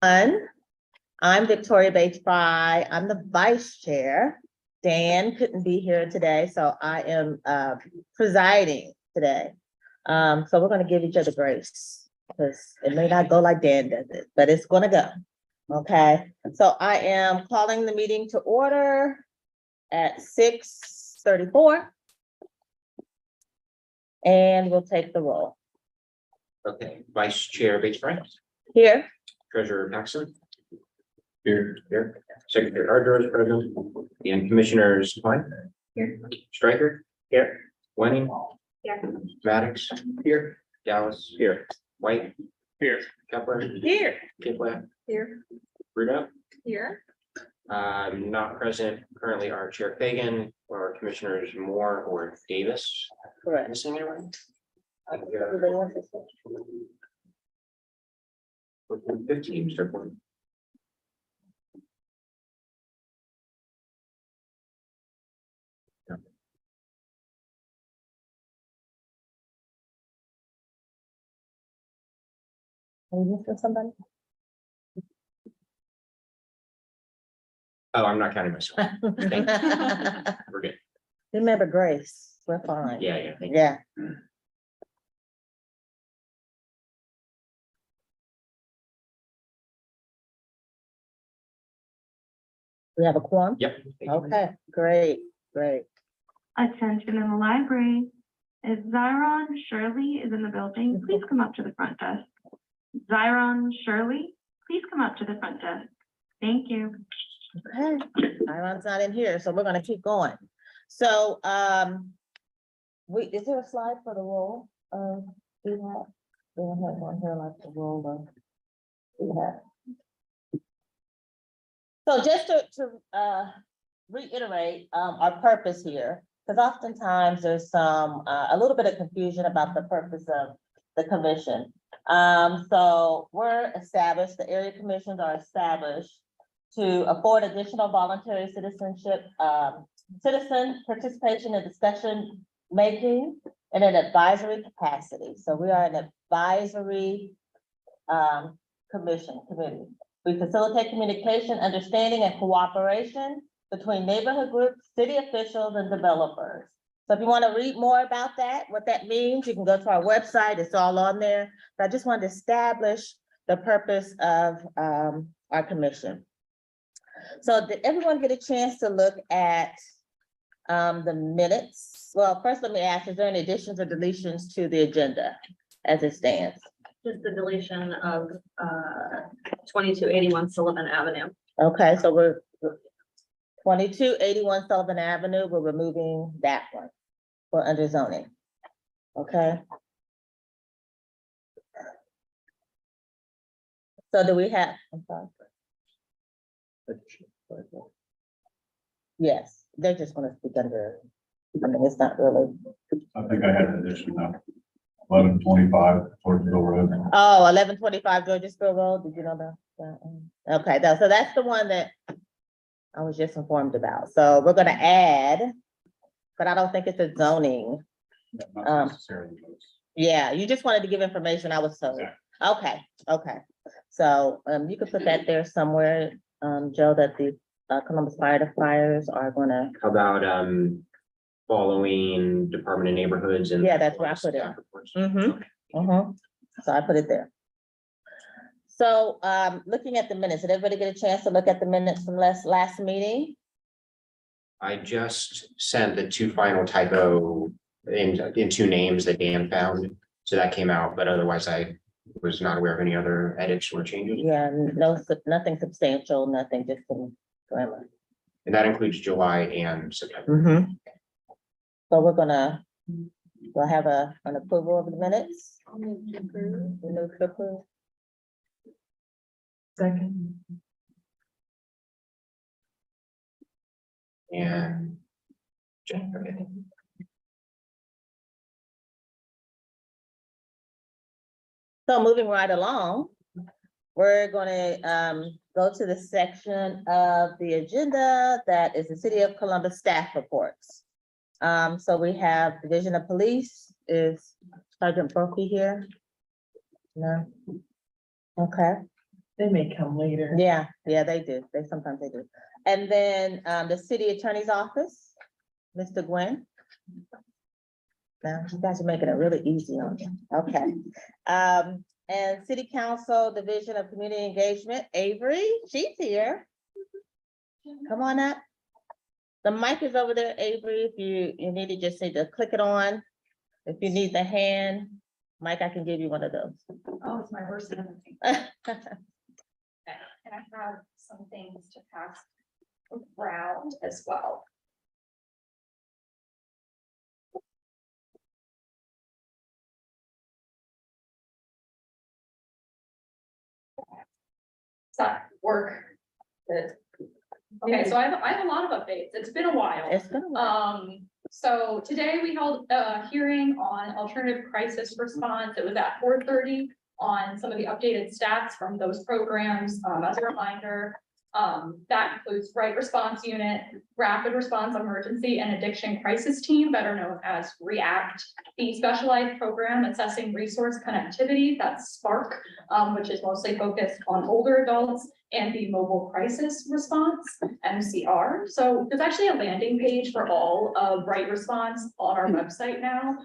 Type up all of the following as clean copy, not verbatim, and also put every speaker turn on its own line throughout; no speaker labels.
I'm Victoria Bates Fry. I'm the vice chair. Dan couldn't be here today, so I am presiding today. So we're going to give each other grace because it may not go like Dan does it, but it's going to go. Okay, so I am calling the meeting to order at 6:34. And we'll take the roll.
Okay, Vice Chair Bates Fry.
Here.
Treasurer Paxton. Here. Secretary Hardrow is present. And Commissioners Klein. Here. Stryker. Here. Wenning. Here. Maddox. Here. Dallas. Here. White. Here. Kepler.
Here.
Kiplat.
Here.
Bruno.
Here.
Not present currently are Chair Fagan or Commissioners Moore or Davis.
Correct.
Missing anyone?
Everybody wants to say?
15, start one.
Are you missing somebody?
Oh, I'm not counting myself. Thank you. We're good.
Remember Grace, we're fine.
Yeah. Thank you.
Yeah. We have a quorum?
Yep. Thank you.
Okay, great.
Attention in the library. If Zyron Shirley is in the building, please come up to the front desk. Zyron Shirley, please come up to the front desk. Thank you.
Okay, Iron's not in here, so we're gonna keep going. So, is there a slide for the roll? We don't have one here like the roll of. So just to reiterate, our purpose here, because oftentimes there's some, a little bit of confusion about the purpose of the commission. So we're established, the area commissions are established to afford additional voluntary citizenship, citizen participation in discussion making in an advisory capacity. So we are an advisory committee. We facilitate communication, understanding, and cooperation between neighborhood groups, city officials, and developers. So if you want to read more about that, what that means, you can go to our website. It's all on there. But I just wanted to establish the purpose of our commission. So did everyone get a chance to look at the minutes? Well, first let me ask, is there any additions or deletions to the agenda as it stands?
Just the deletion of 2281 Sullivan Avenue.
Okay, so we're 2281 Sullivan Avenue, we're removing that one for under zoning. Okay. So do we have, I'm sorry. Yes, they're just gonna speak under, I mean, it's not really.
I think I had an addition now. 1125 Georgeville Road.
Oh, 1125 Georgesville Road, did you know that? Okay, so that's the one that I was just informed about. So we're gonna add, but I don't think it's a zoning.
Not necessarily.
Yeah, you just wanted to give information, I was told.
Exactly.
Okay. So you could put that there somewhere, Joe, that the Columbus Fires are gonna,
How about following Department of Neighborhoods and.
Yeah, that's where I put it.
Staff reports?
So I put it there. So looking at the minutes, did everybody get a chance to look at the minutes from last meeting?
I just sent the two final typo in two names that Dan found, so that came out, but otherwise I was not aware of any other edits or changes.
Yeah, nothing substantial, nothing, just some grammar.
And that includes July and September.
So we're gonna, we'll have an approval of the minutes. Move to approve.
Second.
And. Okay.
So moving right along, we're gonna go to the section of the agenda that is the City of Columbus staff reports. So we have Division of Police, is Sergeant Brophy here? No? Okay.
They may come later.
Yeah, they do. Sometimes they do. And then, the city attorney's office, Mr. Gwen. Now, you guys are making it really easy on me. Okay. And city council, division of community engagement, Avery, she's here. Come on up. The mic is over there, Avery. If you need to just need to click it on. If you need the hand, Mike, I can give you one of those.
Oh, it's my worst enemy. And I have some things to pass around as well. Does that work? Good. Okay, so I have a lot of updates. It's been a while.
It's gonna work.
So today we held a hearing on alternative crisis response. It was at 4:30 on some of the updated stats from those programs. As a reminder, that includes Right Response Unit, Rapid Response Emergency and Addiction Crisis Team, better known as REACT, the specialized program assessing resource connectivity, that's SPARK, which is mostly focused on older adults, and the Mobile Crisis Response, MCR. So there's actually a landing page for all of Right Response on our website now,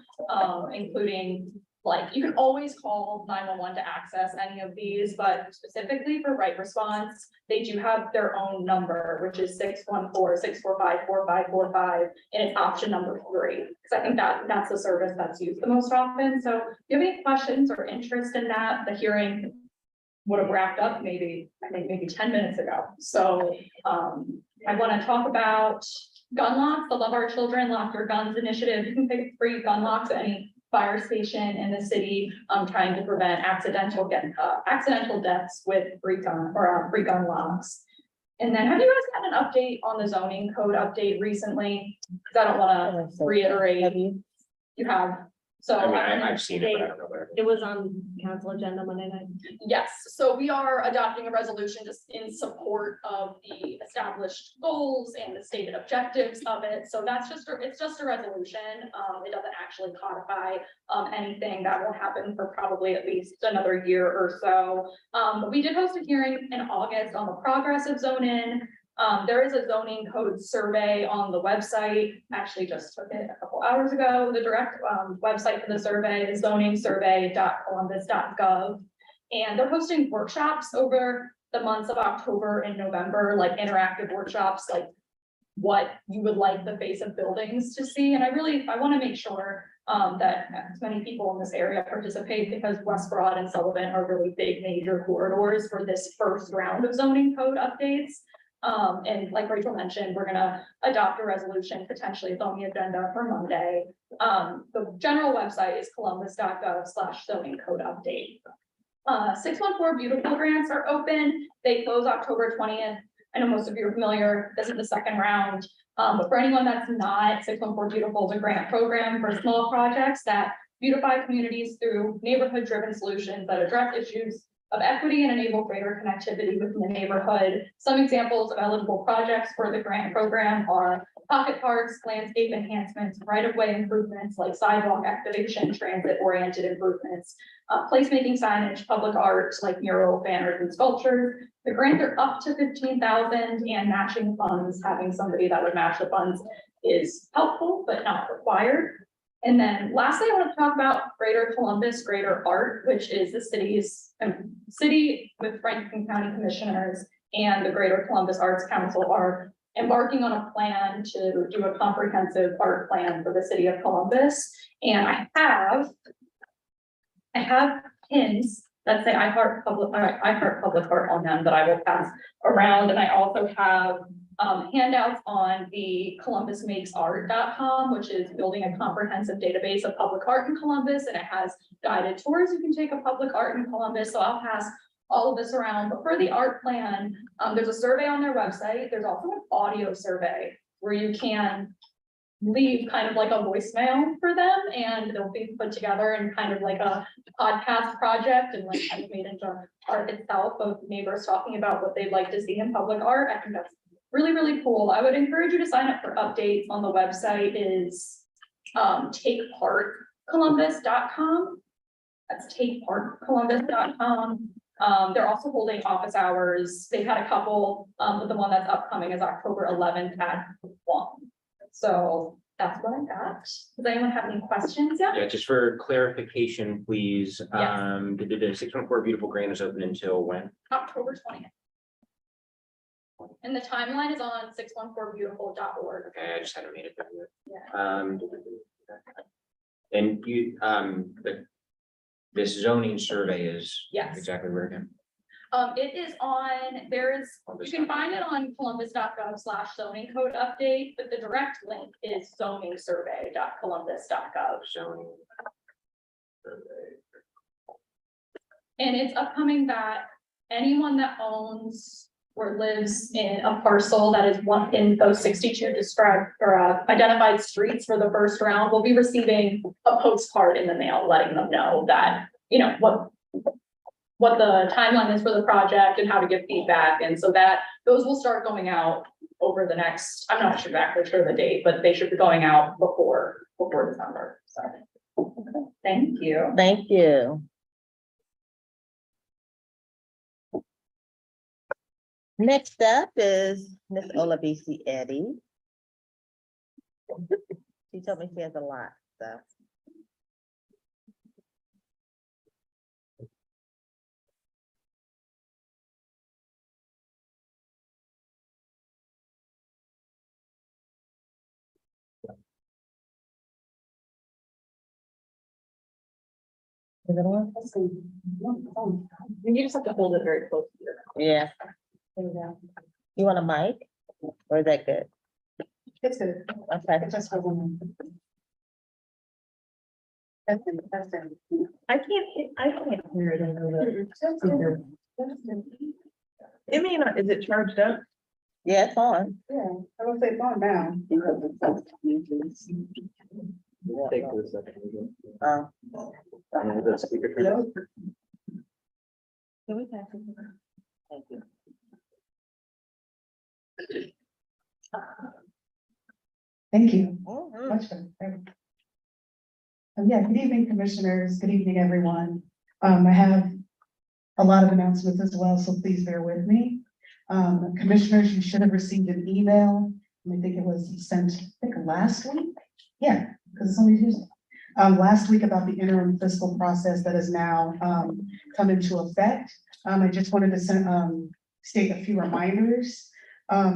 including, like, you can always call 911 to access any of these, but specifically for Right Response, they do have their own number, which is 614-645-4545, and it's option number 3. Because I think that's the service that's used the most often. So if you have any questions or interest in that, the hearing would have wrapped up maybe 10 minutes ago. So I want to talk about gun locks, the Love Our Children, Lock Your Guns initiative. You can pick free gun locks at any fire station in the city, trying to prevent accidental deaths with free gun locks. And then have you guys had an update on the zoning code update recently? Because I don't want to reiterate.
Have you?
You have. So
I mean, I've seen it, but I don't know where.
It was on council agenda Monday night.
yes, so we are adopting a resolution just in support of the established goals and the stated objectives of it. So it's just a resolution. It doesn't actually codify anything that will happen for probably at least another year or so. But we did host a hearing in August on the progress of zone-in. There is a zoning code survey on the website. Actually just took it a couple hours ago. The direct website for the survey is zoningsurvey.columbus.gov. And they're hosting workshops over the months of October and November, like interactive workshops, like what you would like the face of buildings to see. And I want to make sure that as many people in this area participate, because West Broad and Sullivan are really big major corridors for this first round of zoning code updates. And like Rachel mentioned, we're gonna adopt a resolution, potentially it's on the agenda for Monday. The general website is columbus.gov/zoning code update. 614 Beautiful grants are open. They close October 20th. I know most of you are familiar. This is the second round. But for anyone that's not, 614 Beautiful is a grant program for small projects that beautify communities through neighborhood-driven solutions that address issues of equity and enable greater connectivity within the neighborhood. Some examples of eligible projects for the grant program are pocket parks, landscape enhancements, right-of-way improvements like sidewalk activation, transit-oriented improvements, placemaking signage, public art like mural, banners, and sculptures. The grants are up to $15,000, and matching funds, having somebody that would match the funds is helpful but not required. And then lastly, I want to talk about Greater Columbus Greater Art, which is the city with Franklin County Commissioners and the Greater Columbus Arts Council are embarking on a plan to do a comprehensive art plan for the city of Columbus. And I have pins that say I heart public art on them that I will pass around. And I also have handouts on the columbusmakesart.com, which is building a comprehensive database of public art in Columbus, and it has guided tours you can take of public art in Columbus. So I'll pass all of this around. But for the art plan, there's a survey on their website. There's also an audio survey where you can leave kind of like a voicemail for them, and they'll be put together in kind of like a podcast project and like kind of made into art itself of neighbors talking about what they'd like to see in public art. I think that's really, really cool. I would encourage you to sign up for updates on the website is takepartcolumbus.com. That's takepartcolumbus.com. They're also holding office hours. They've had a couple, but the one that's upcoming is October 11th at 1. So that's what I got. Does anyone have any questions? Yeah.
Yeah, just for clarification, please, the 614 Beautiful Green is open until when?
October 20th. And the timeline is on 614beautiful.org.
Okay, I just hadn't made it there yet.
Yeah.
And you, this zoning survey is
Yes.
exactly where again?
It is on, you can find it on columbus.gov/zoning code update, but the direct link is zoningsurvey.columbus.gov.
Zoning. survey.
And it's upcoming that anyone that owns or lives in a parcel that is one in those 62 described or identified streets for the first round will be receiving a postcard in the mail, letting them know that, you know, what the timeline is for the project and how to give feedback. And so that those will start going out over the next, I'm not exactly sure the date, but they should be going out before December. So thank you.
Thank you. Next up is Miss Olabisi Eddy. She told me she has a lot, so. Is it on?
You just have to hold it very close to your.
Yeah. You want a mic? Or is that good?
It's good.
Okay.
It just wasn't. That's it. I can't hear it over the.
I mean, is it charged up?
Yeah, it's on.
Yeah, I will say it's on now.
Take this second.
Oh.
The speaker turn.
Can we pass it? Thank you.
Thank you.
Mhm.
Much better. Yeah, good evening, commissioners. Good evening, everyone. I have a lot of announcements as well, so please bear with me. Commissioners, you should have received an email. I think it was sent, I think last week. Yeah, because it's only Tuesday. Last week about the interim fiscal process that has now come into effect. I just wanted to state a few reminders.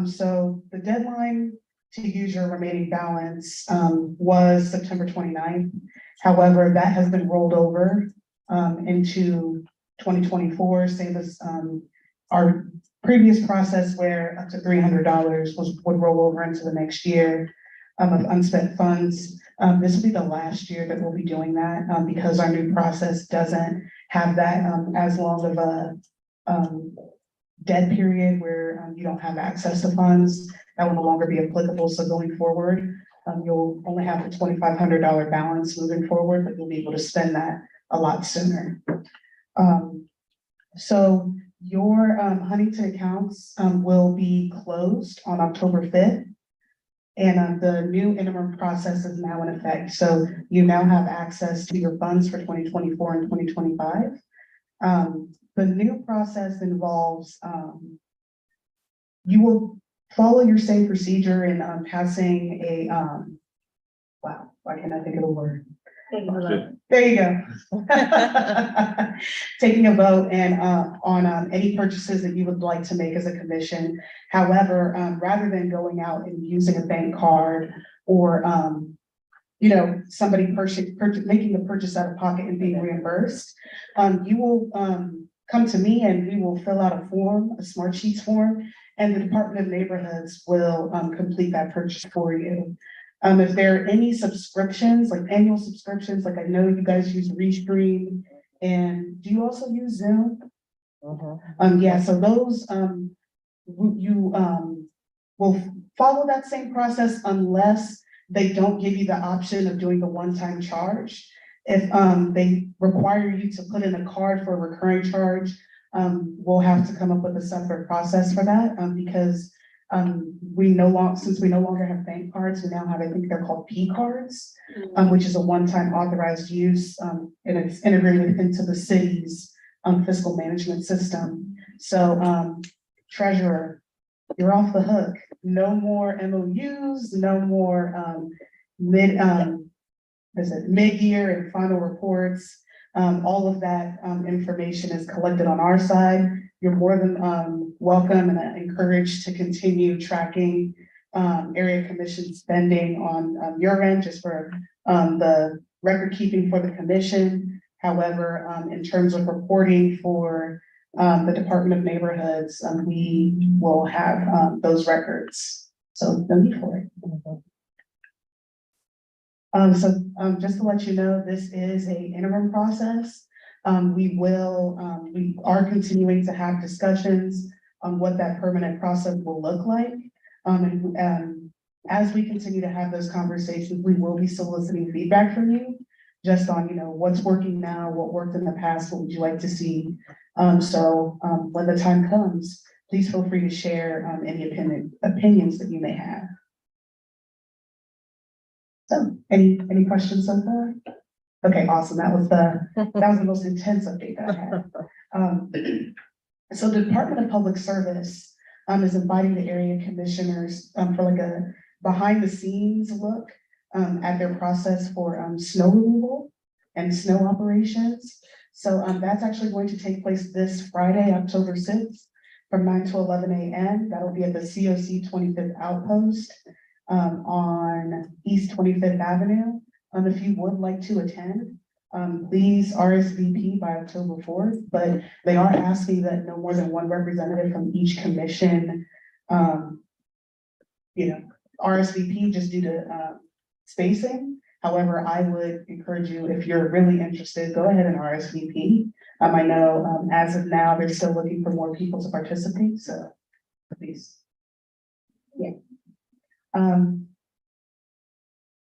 So the deadline to use your remaining balance was September 29th. However, that has been rolled over into 2024, same as our previous process where up to $300 would roll over into the next year of unspent funds. This will be the last year that we'll be doing that because our new process doesn't have that as long of a dead period where you don't have access to funds. That will no longer be applicable. So going forward, you'll only have the $2,500 balance moving forward, but you'll be able to spend that a lot sooner. So your Huntington accounts will be closed on October 5th. And the new interim process is now in effect. So you now have access to your funds for 2024 and 2025. The new process involves, you will follow your same procedure in passing a, wow, why can't I think of the word? There you go. Taking a vote and on any purchases that you would like to make as a commission. However, rather than going out and using a bank card or somebody making the purchase out of pocket and being reimbursed, you will come to me and we will fill out a form, a Smart Sheets form, and the Department of Neighborhoods will complete that purchase for you. If there are any subscriptions, like annual subscriptions, like I know you guys use Restream, and do you also use Zoom? Yeah, so those, you will follow that same process unless they don't give you the option of doing the one-time charge. If they require you to put in a card for a recurring charge, we'll have to come up with a separate process for that because since we no longer have bank cards, we now have, I think they're called P cards, which is a one-time authorized use, and it's integrated into the city's fiscal management system. So, treasurer, you're off the hook. No more MOUs, no more, mid-year and final reports. All of that, information is collected on our side. You're more than, welcome and encouraged to continue tracking, area commission spending on your end, just for, the record keeping for the commission. However, in terms of reporting for, the Department of Neighborhoods, we will have, those records. So no need for it. Just to let you know, this is a interim process. We are continuing to have discussions on what that permanent process will look like. As we continue to have those conversations, we will be soliciting feedback from you just on, what's working now, what worked in the past, what would you like to see? When the time comes, please feel free to share, any opinions that you may have. So, any questions so far? Okay, awesome. That was the most intense update that I had. So the Department of Public Service is inviting the area commissioners for like a behind the scenes look at their process for snow removal and snow operations. So that's actually going to take place this Friday, October 6th, from 9 to 11 a.m. That'll be at the COC 25th Outpost on East 25th Avenue. If you would like to attend, please RSVP by October 4th, but they are asking that no more than one representative from each commission, RSVP just due to spacing. However, I would encourage you, if you're really interested, go ahead and RSVP. I know as of now, they're still looking for more people to participate, so please. Yeah.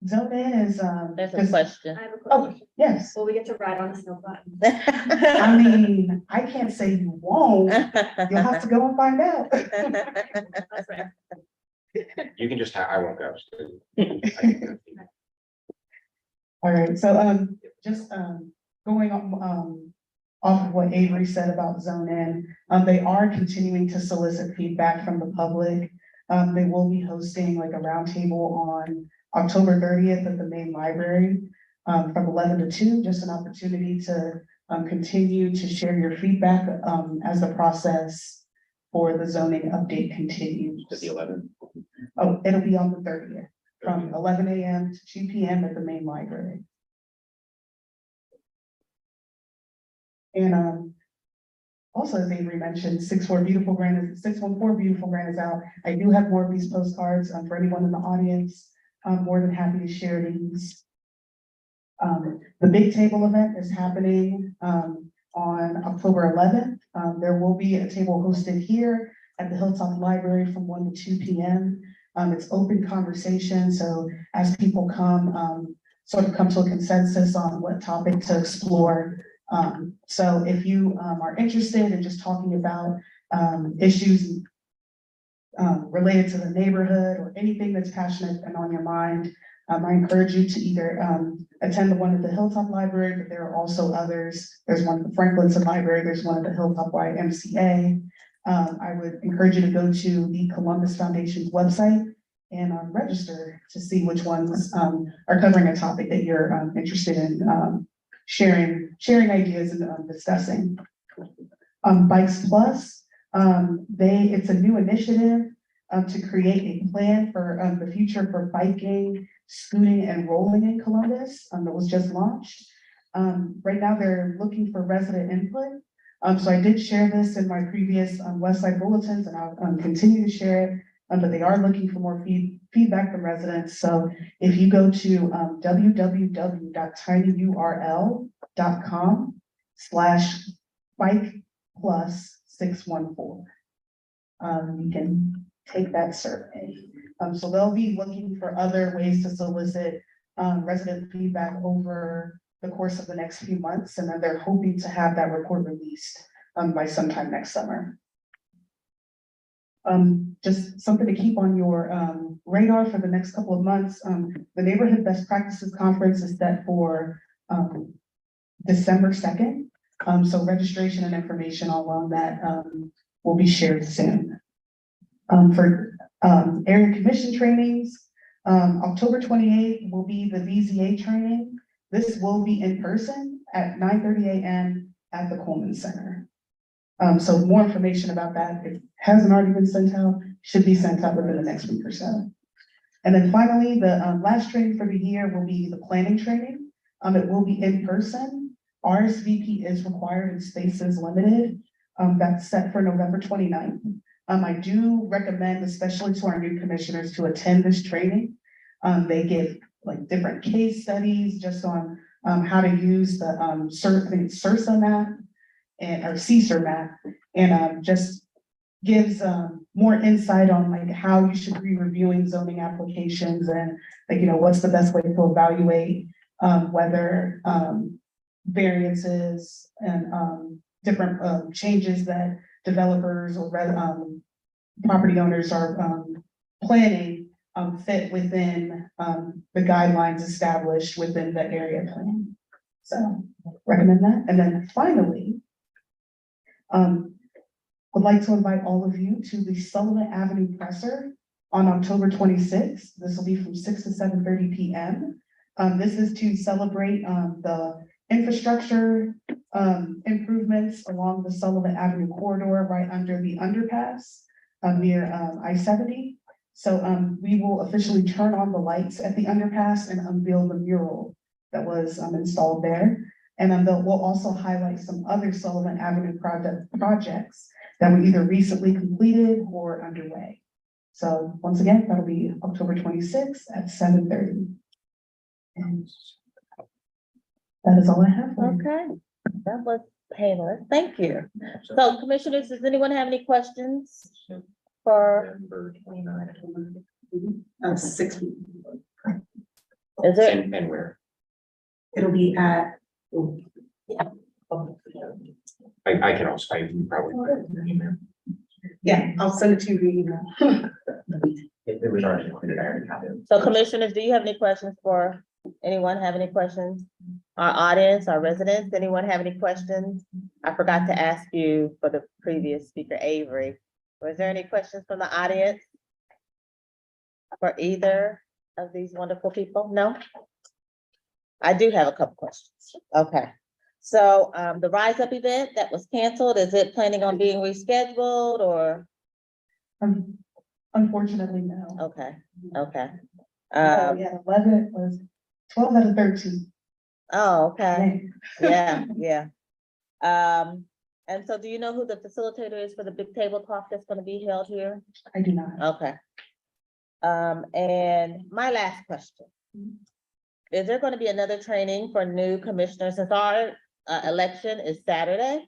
Zone In is,
There's a question.
I have a
oh,
question.
yes.
Will we get to ride on the snow button?
I mean, I can't say you won't. You'll have to go and find out.
That's right.
You can just, I won't go.
All right, so, just, going off of what Avery said about Zone In, they are continuing to solicit feedback from the public. They will be hosting like a roundtable on October 30th at the main library, from 11 to 2, just an opportunity to, continue to share your feedback, as the process for the zoning update continues.
To the 11th.
Oh, it'll be on the 30th, from 11 a.m. to 2 p.m. at the main library. And also, as Avery mentioned, 614 Beautiful Grant is out. I do have more of these postcards for anyone in the audience. I'm more than happy to share these. The big table event is happening on October 11th. There will be a table hosted here at the Hilltop Library from 1 to 2 p.m. It's open conversation, so as people come, sort of come to a consensus on what topic to explore. So if you are interested in just talking about issues related to the neighborhood or anything that's passionate and on your mind, I encourage you to either attend the one at the Hilltop Library, but there are also others. There's one at the Franklinton Library, there's one at the Hilltop YMCA. I would encourage you to go to the Columbus Foundation's website and register to see which ones are covering a topic that you're interested in sharing ideas and discussing. Bikes Plus, it's a new initiative to create a plan for the future for biking, scooting, and rolling in Columbus that was just launched. Right now, they're looking for resident input. So I did share this in my previous Westside bulletins, and I'll continue to share it. But they are looking for more feedback from residents. So if you go to www.tinyurl.com/bike+614, you can take that survey. So they'll be looking for other ways to solicit resident feedback over the course of the next few months, and then they're hoping to have that report released by sometime next summer. Just something to keep on your radar for the next couple of months. The Neighborhood Best Practices Conference is set for December 2nd. So registration and information all on that, will be shared soon. For, area commission trainings, October 28th will be the VZA training. This will be in person at 9:30 a.m. at the Coleman Center. So more information about that, if it hasn't already been sent out, should be sent out within the next week or so. And then finally, the last training for the year will be the planning training. It will be in person. RSVP is required and space is limited. That's set for November 29th. I do recommend, especially to our new commissioners, to attend this training. They give like different case studies just on how to use the CIRSA map and or CSER map, and just gives more insight on like how you should be reviewing zoning applications and like, what's the best way to evaluate whether variances and different changes that developers or property owners are planning fit within the guidelines established within the area plan. So recommend that. And then finally, would like to invite all of you to the Sullivan Avenue Presser on October 26th. This will be from 6 to 7:30 p.m. This is to celebrate the infrastructure improvements along the Sullivan Avenue corridor right under the underpass near I-70. So we will officially turn on the lights at the underpass and unveil the mural that was installed there. And then we'll also highlight some other Sullivan Avenue projects that were either recently completed or underway. So once again, that'll be October 26th at 7:30. And that is all I have for you.
Okay, that was painless. Thank you. So commissioners, does anyone have any questions for,
November 29th.
6 p.m.
is it?
And where?
It'll be at.
I can also, I can probably. put it in an email.
Yeah, I'll send it to you via email.
It was already included, I already have it.
So commissioners, do you have any questions for, anyone have any questions? Our audience, our residents, anyone have any questions? I forgot to ask you for the previous speaker, Avery. Was there any questions from the audience? For either of these wonderful people? No? I do have a couple questions. Okay. So the Rise Up event that was canceled, is it planning on being rescheduled or?
Unfortunately, no.
Okay, okay.
Yeah, 11 was 12 out of 13.
Oh, okay. Yeah, yeah. And so do you know who the facilitator is for the big table talk that's gonna be held here?
I do not.
Okay. And my last question. Is there gonna be another training for new commissioners since our election is Saturday?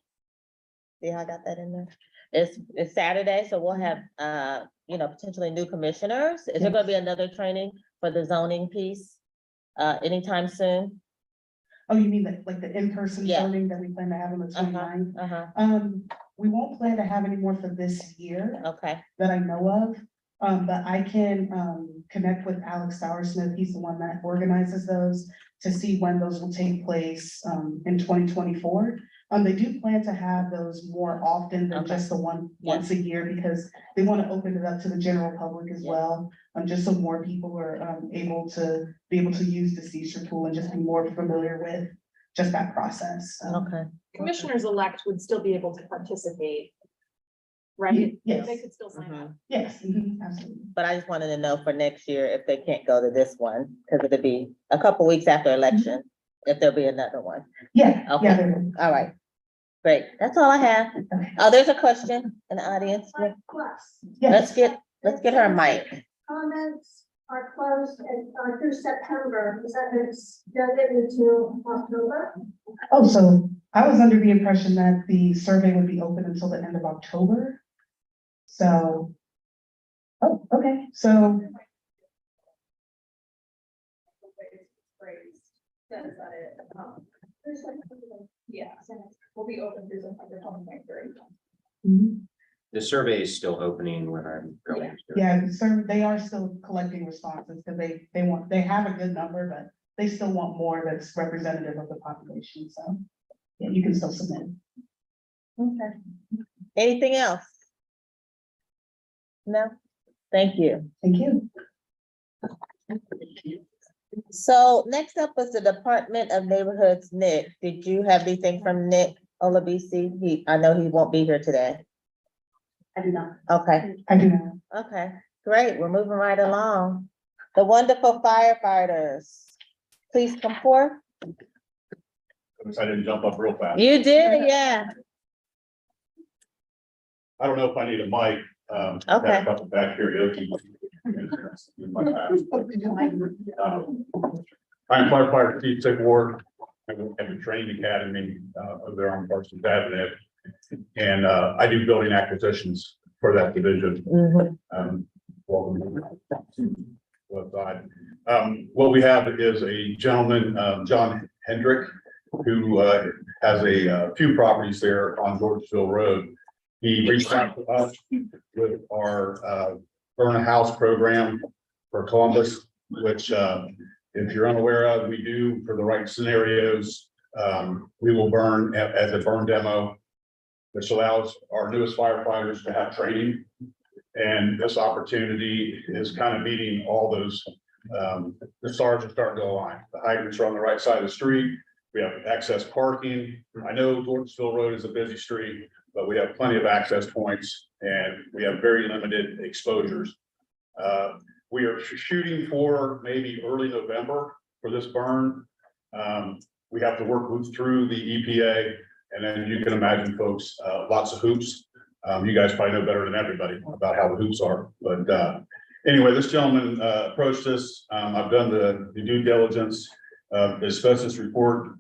See how I got that in there? It's Saturday, so we'll have potentially new commissioners. Is there gonna be another training for the zoning piece anytime soon?
Oh, you mean like the in-person
Yeah.
zoning that we plan to have on the 29th?
Uh-huh,
We won't plan to have any more for this year
okay,
that I know of. But I can connect with Alex Sauersmith. He's the one that organizes those to see when those will take place in 2024. They do plan to have those more often than
Okay.
just the one
Yeah.
once a year because they want to open it up to the general public as
Yeah.
well. Just so more people are able to use the CSER tool and just be more familiar with just that process.
okay.
Commissioners-elect would still be able to participate, right?
Yes.
They could still sign up.
Mhm.
Yes, absolutely.
But I just wanted to know for next year if they can't go to this one, because it'll be a couple weeks after election, if there'll be another one.
Yeah,
Okay.
yeah. there is.
All right. Great. That's all I have.
Okay.
Oh, there's a question in the audience.
Yes.
Let's get her a mic.
Comments are closed through September, is that it's done into October?
Oh, so I was under the impression that the survey would be open until the end of October. So, oh, okay, so,
Yeah, we'll be open through September 23rd.
mhm,
The survey is still opening when I'm going. to it.
yeah, so they are still collecting responses because they have a good number, but they still want more that's representative of the population, so. yeah, you can still submit.
Okay. Anything else? No? Thank you.
Thank you.
So next up was the Department of Neighborhoods, Nick. Did you have anything from Nick Olabisi? I know he won't be here today.
I do not.
Okay,
I do not.
okay, great. We're moving right along. The wonderful firefighters. Please come forth.
I didn't jump up real fast.
You did, yeah.
I don't know if I need a mic. Got
Okay.
a couple back here. I'm firefighter Chief Sick Ward. I have a training academy over there on Parsons Avenue. And I do building acquisitions for that division.
Mhm.
Welcome. Left side. What we have is a gentleman, John Hendrick, who has a few properties there on Georgesville Road. He reached out to us with our burn a house program for Columbus, which if you're unaware of, we do for the right scenarios. We will burn as a burn demo, which allows our newest firefighters to have training. And this opportunity is kind of meeting all those, the stars are starting to align. The hydrants are on the right side of the street. We have access parking. I know Georgesville Road is a busy street, but we have plenty of access points and we have very limited exposures. We are shooting for maybe early November for this burn. We have to work through the EPA, and then you can imagine, folks, lots of hoops. You guys probably know better than everybody about how the hoops are. But anyway, this gentleman approached us. I've done the due diligence, the asbestos report.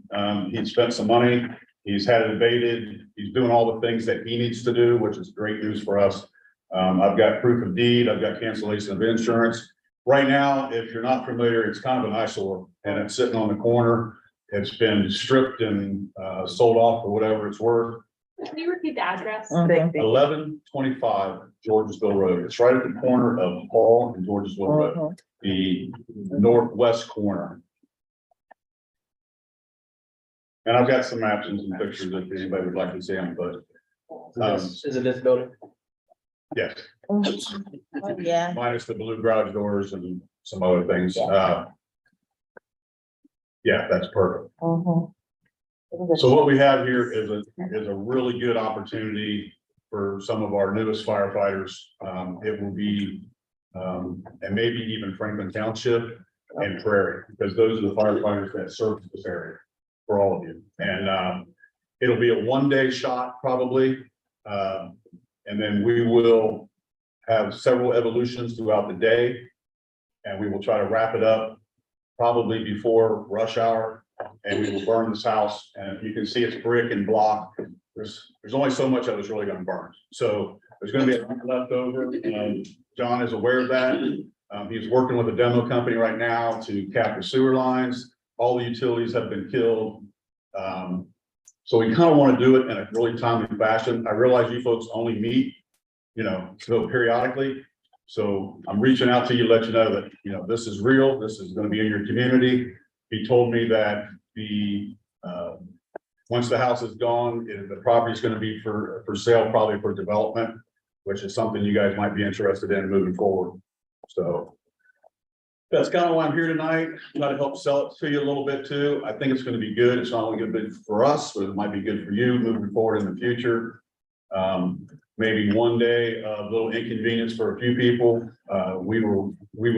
He spent some money. He's had it abated. He's doing all the things that he needs to do, which is great news for us. I've got proof of deed. I've got cancellation of insurance. Right now, if you're not familiar, it's kind of an eyesore and it's sitting on the corner. It's been stripped and sold off for whatever it's worth.
Can you repeat the address?
1125 Georgesville Road. It's right at the corner of Hall and Georgesville Road, the northwest corner. And I've got some maps and some pictures if anybody would like to see them, but
Is it this building?
yes,
Yeah.
minus the blue garage doors and some other things. Yeah, that's perfect.
Mhm.
So what we have here is a really good opportunity for some of our newest firefighters. It will be, and maybe even Franklin Township and Prairie, because those are the firefighters that serve this area for all of you. And it'll be a one-day shot probably. And then we will have several evolutions throughout the day. And we will try to wrap it up probably before rush hour. And we will burn this house, and you can see it's brick and block. There's only so much of it's really gonna burn. So there's gonna be a lot left over, and John is aware of that. He's working with a demo company right now to cap the sewer lines. All the utilities have been killed. So we kind of want to do it in a really timely fashion. I realize you folks only meet, so periodically. So I'm reaching out to you, let you know that, this is real. This is going to be in your community. He told me that once the house is gone, the property is going to be for sale, probably for development, which is something you guys might be interested in moving forward. So that's kind of why I'm here tonight, try to help sell it to you a little bit too. I think it's going to be good. It's not only good for us, but it might be good for you moving forward in the future. Maybe one day, a little inconvenience for a few people. We will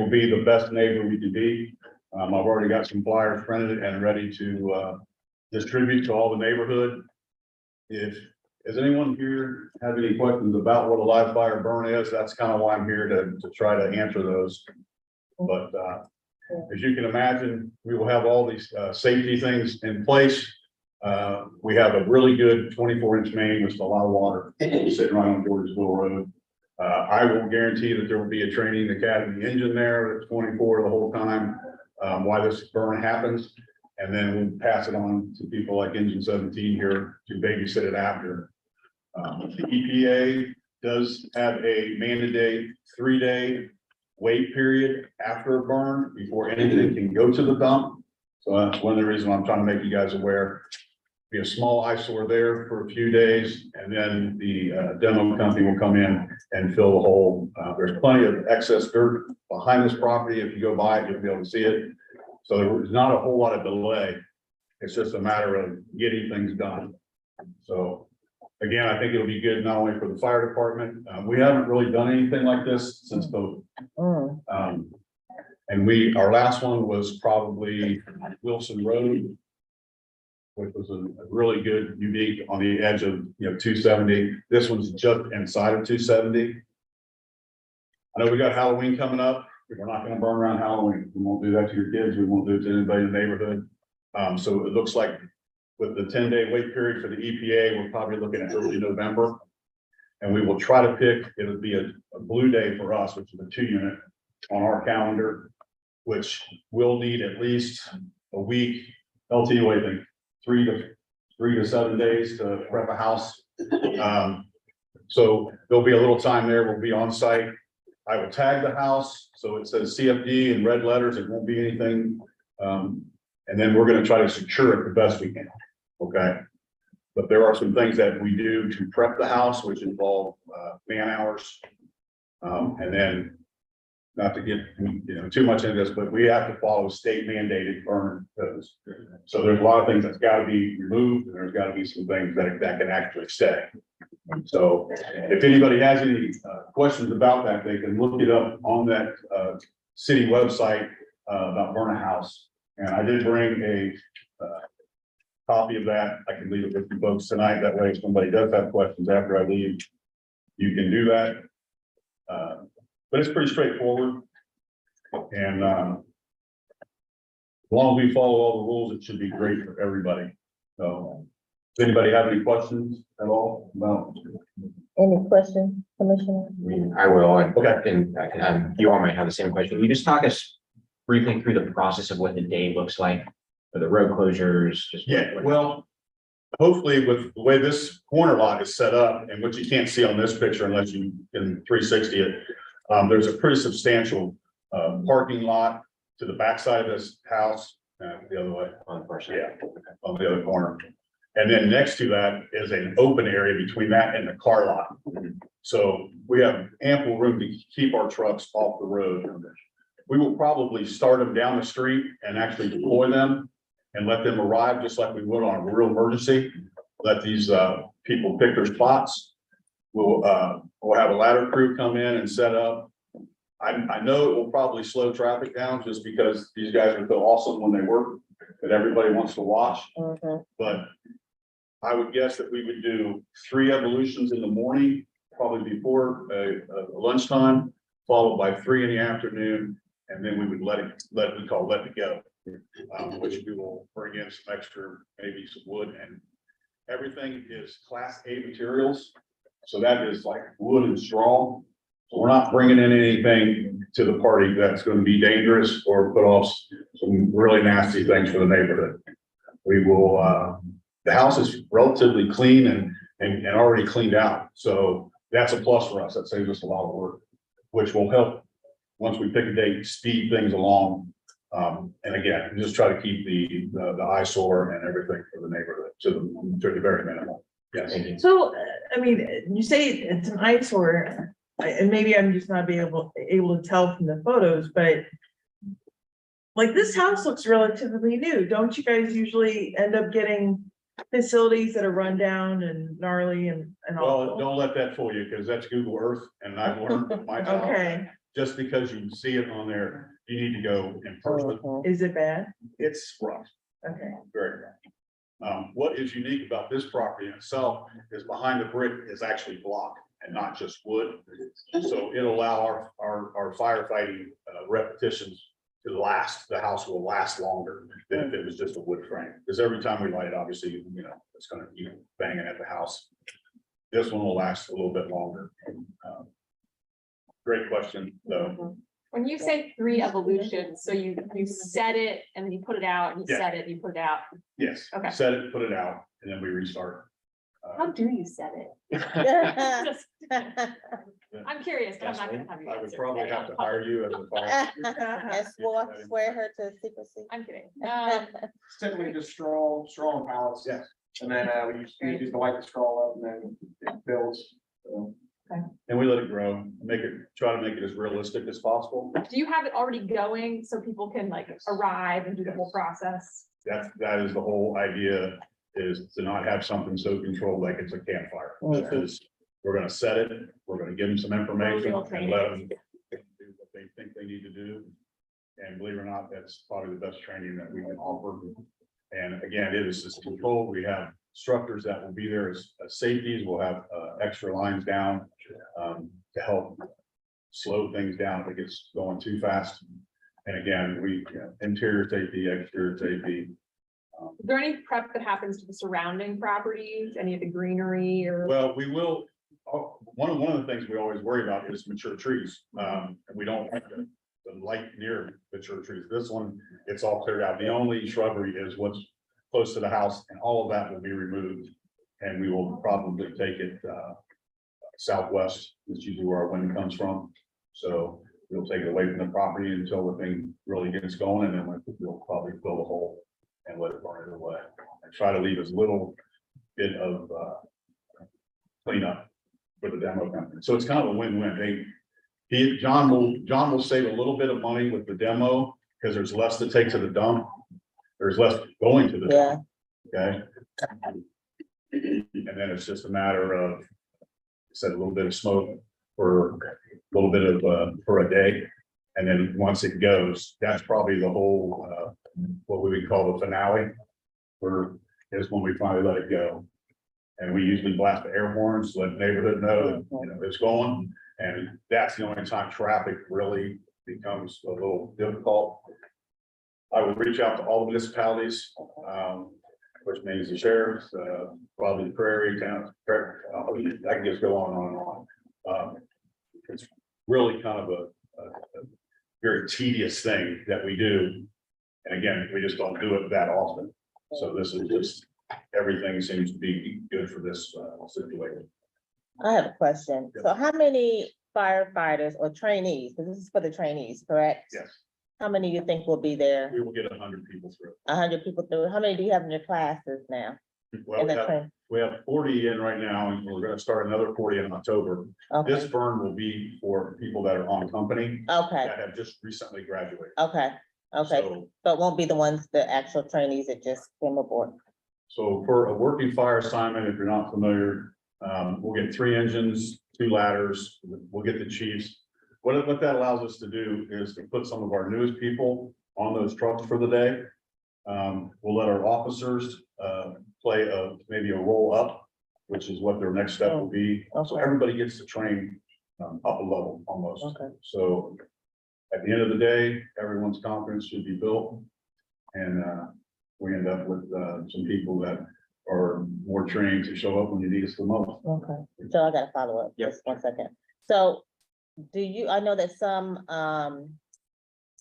be the best neighbor we can be. I've already got some flyers printed and ready to distribute to all the neighborhood. Does anyone here have any questions about what a live fire burn is? That's kind of why I'm here to try to answer those. But as you can imagine, we will have all these safety things in place. We have a really good 24-inch main with a lot of water sitting right on Georgesville Road. I will guarantee that there will be a training academy engine there that's 24 the whole time, why this burn happens. And then we'll pass it on to people like Engine 17 here to babysit it after. The EPA does have a mandate 3-day wait period after a burn before anything can go to the dump. So that's one of the reasons I'm trying to make you guys aware. be a small eyesore there for a few days, and then the demo company will come in and fill the hole. There's plenty of excess dirt behind this property. If you go by it, you'll be able to see it. So there's not a whole lot of delay. It's just a matter of getting things done. So again, I think it'll be good not only for the fire department. We haven't really done anything like this since COVID. And our last one was probably Wilson Road, which was a really good, unique on the edge of, 270. This one's just inside of 270. I know we got Halloween coming up. We're not gonna burn around Halloween. We won't do that to your kids. We won't do it to anybody in the neighborhood. So it looks like with the 10-day wait period for the EPA, we're probably looking at early November. And we will try to pick, it'll be a blue day for us, which is a 2-unit on our calendar, which will need at least a week. LT, what do you think? 3 to 7 days to prep a house. So there'll be a little time there. We'll be on site. I will tag the house, so it says CFD in red letters. It won't be anything. And then we're gonna try to secure it the best we can, okay? But there are some things that we do to prep the house, which involve man hours. And then, not to get too much into this, but we have to follow state mandated burn codes. So there's a lot of things that's got to be removed, and there's got to be some things that can actually stay. So if anybody has any questions about that, they can look it up on that city website about burn a house. And I did bring a copy of that. I can leave it with you folks tonight. That way, if somebody does have questions after I leave, you can do that. But it's pretty straightforward. And as long as we follow all the rules, it should be great for everybody. So does anybody have any questions at all about?
Any questions, Commissioner?
I will, and
Okay.
you all might have the same question. Can you just talk us briefly through the process of what the day looks like for the road closures? Just
Well, hopefully with the way this corner lot is set up, and what you can't see on this picture unless you can 360 it, there's a pretty substantial parking lot to the backside of this house, the other way.
on the first side.
Yeah, on the other corner. And then next to that is an open area between that and the car lot. So we have ample room to keep our trucks off the road. We will probably start them down the street and actually deploy them and let them arrive just like we would on a real emergency. Let these people pick their spots. We'll have a ladder crew come in and set up. I know it will probably slow traffic down just because these guys are so awesome when they work that everybody wants to watch. But I would guess that we would do 3 evolutions in the morning, probably before lunchtime, followed by 3 in the afternoon, and then we would let it go, which we will bring in some extra, maybe some wood, and everything is Class A materials. So that is like wood and straw. So we're not bringing in anything to the party that's going to be dangerous or put off some really nasty things for the neighborhood. We will, the house is relatively clean and already cleaned out. So that's a plus for us. That saves us a lot of work, which will help once we pick a date, speed things along. And again, just try to keep the eyesore and everything for the neighborhood to the very minimum. Yes.
Thank you.
So, I mean, you say it's an eyesore, and maybe I'm just not being able to tell from the photos, but like this house looks relatively new. Don't you guys usually end up getting facilities that are run down and gnarly and all?
Well, don't let that fool you, because that's Google Earth, and I've learned with my job.
Okay,
Just because you see it on there, you need to go in person.
is it bad?
It's rough,
Okay,
very rough. What is unique about this property in itself is behind the brick is actually block and not just wood. So it'll allow our firefighting repetitions to last. The house will last longer than if it was just a wood frame. Because every time we light it, obviously, it's gonna keep banging at the house. This one will last a little bit longer. Great question, though.
When you say 3 evolutions, so you set it and then you put it out and you
Yeah.
set it, you put it out.
Yes,
Okay.
set it, put it out, and then we restart.
How do you set it? Just- I'm curious, but I'm not gonna have you
I would
answer.
probably
today
have
on
to
public.
hire you as a fire.
And swear her to secrecy.
I'm kidding.
Typically just straw and pallets.
Yes.
And then, we use the white to scroll up and then it builds. So,
And we let it grow, try to make it as realistic as possible.
Do you have it already going so people can like arrive and do the whole process?
That is the whole idea, is to not have something so controlled like it's a campfire. Because we're gonna set it, we're gonna give them some information
Real
and
training.
let them do what they think they need to do. And believe it or not, that's probably the best training that we can offer. And again, it is controlled. We have instructors that will be there as safeties. We'll have extra lines down to help slow things down if it gets going too fast. And again, interior safety, exterior safety.
Is there any prep that happens to the surrounding properties, any of the greenery or?
Well, we will, one of the things we always worry about is mature trees. And we don't want the light near mature trees. This one, it's all cleared out. The only shrubbery is what's close to the house, and all of that will be removed. And we will probably take it southwest, which is usually where our wind comes from. So we'll take it away from the property until the thing really gets going, and then we'll probably fill the hole and let it burn it away. And try to leave as little bit of cleanup for the demo company. So it's kind of a win-win. John will save a little bit of money with the demo because there's less to take to the dump. There's less going to the dump. Okay. And then it's just a matter of, said a little bit of smoke for a little bit of for a day. And then once it goes, that's probably the whole what we would call the finale, is when we finally let it go. And we usually blast the air horns, let the neighborhood know that it's going. And that's the only time traffic really becomes a little difficult. I would reach out to all the municipalities, which means the sheriffs, probably the prairie towns. I can just go on and on. It's really kind of a very tedious thing that we do. And again, we just don't do it that often. So this is just, everything seems to be good for this situation.
I have a question. So how many firefighters or trainees, because this is for the trainees, correct?
Yes,
How many you think will be there?
we will get 100 people through.
100 people through. How many do you have in your classes now?
Well,
In the train?
we have 40 in right now, and we're gonna start another 40 in October. This
Okay,
burn will be for people that are on company
okay,
that have just recently graduated.
okay, okay.
So,
So it won't be the ones, the actual trainees that just came aboard.
so for a working fire assignment, if you're not familiar, we'll get 3 engines, 2 ladders, we'll get the chiefs. What that allows us to do is to put some of our newest people on those trucks for the day. We'll let our officers play maybe a roll up, which is what their next step will be. So
Okay.
everybody gets to train up a level almost.
Okay.
So at the end of the day, everyone's confidence should be built. And we end up with some people that are more trained to show up when you need us the most.
Okay, so I gotta follow up.
Yep.
Just 1 second. So I know that some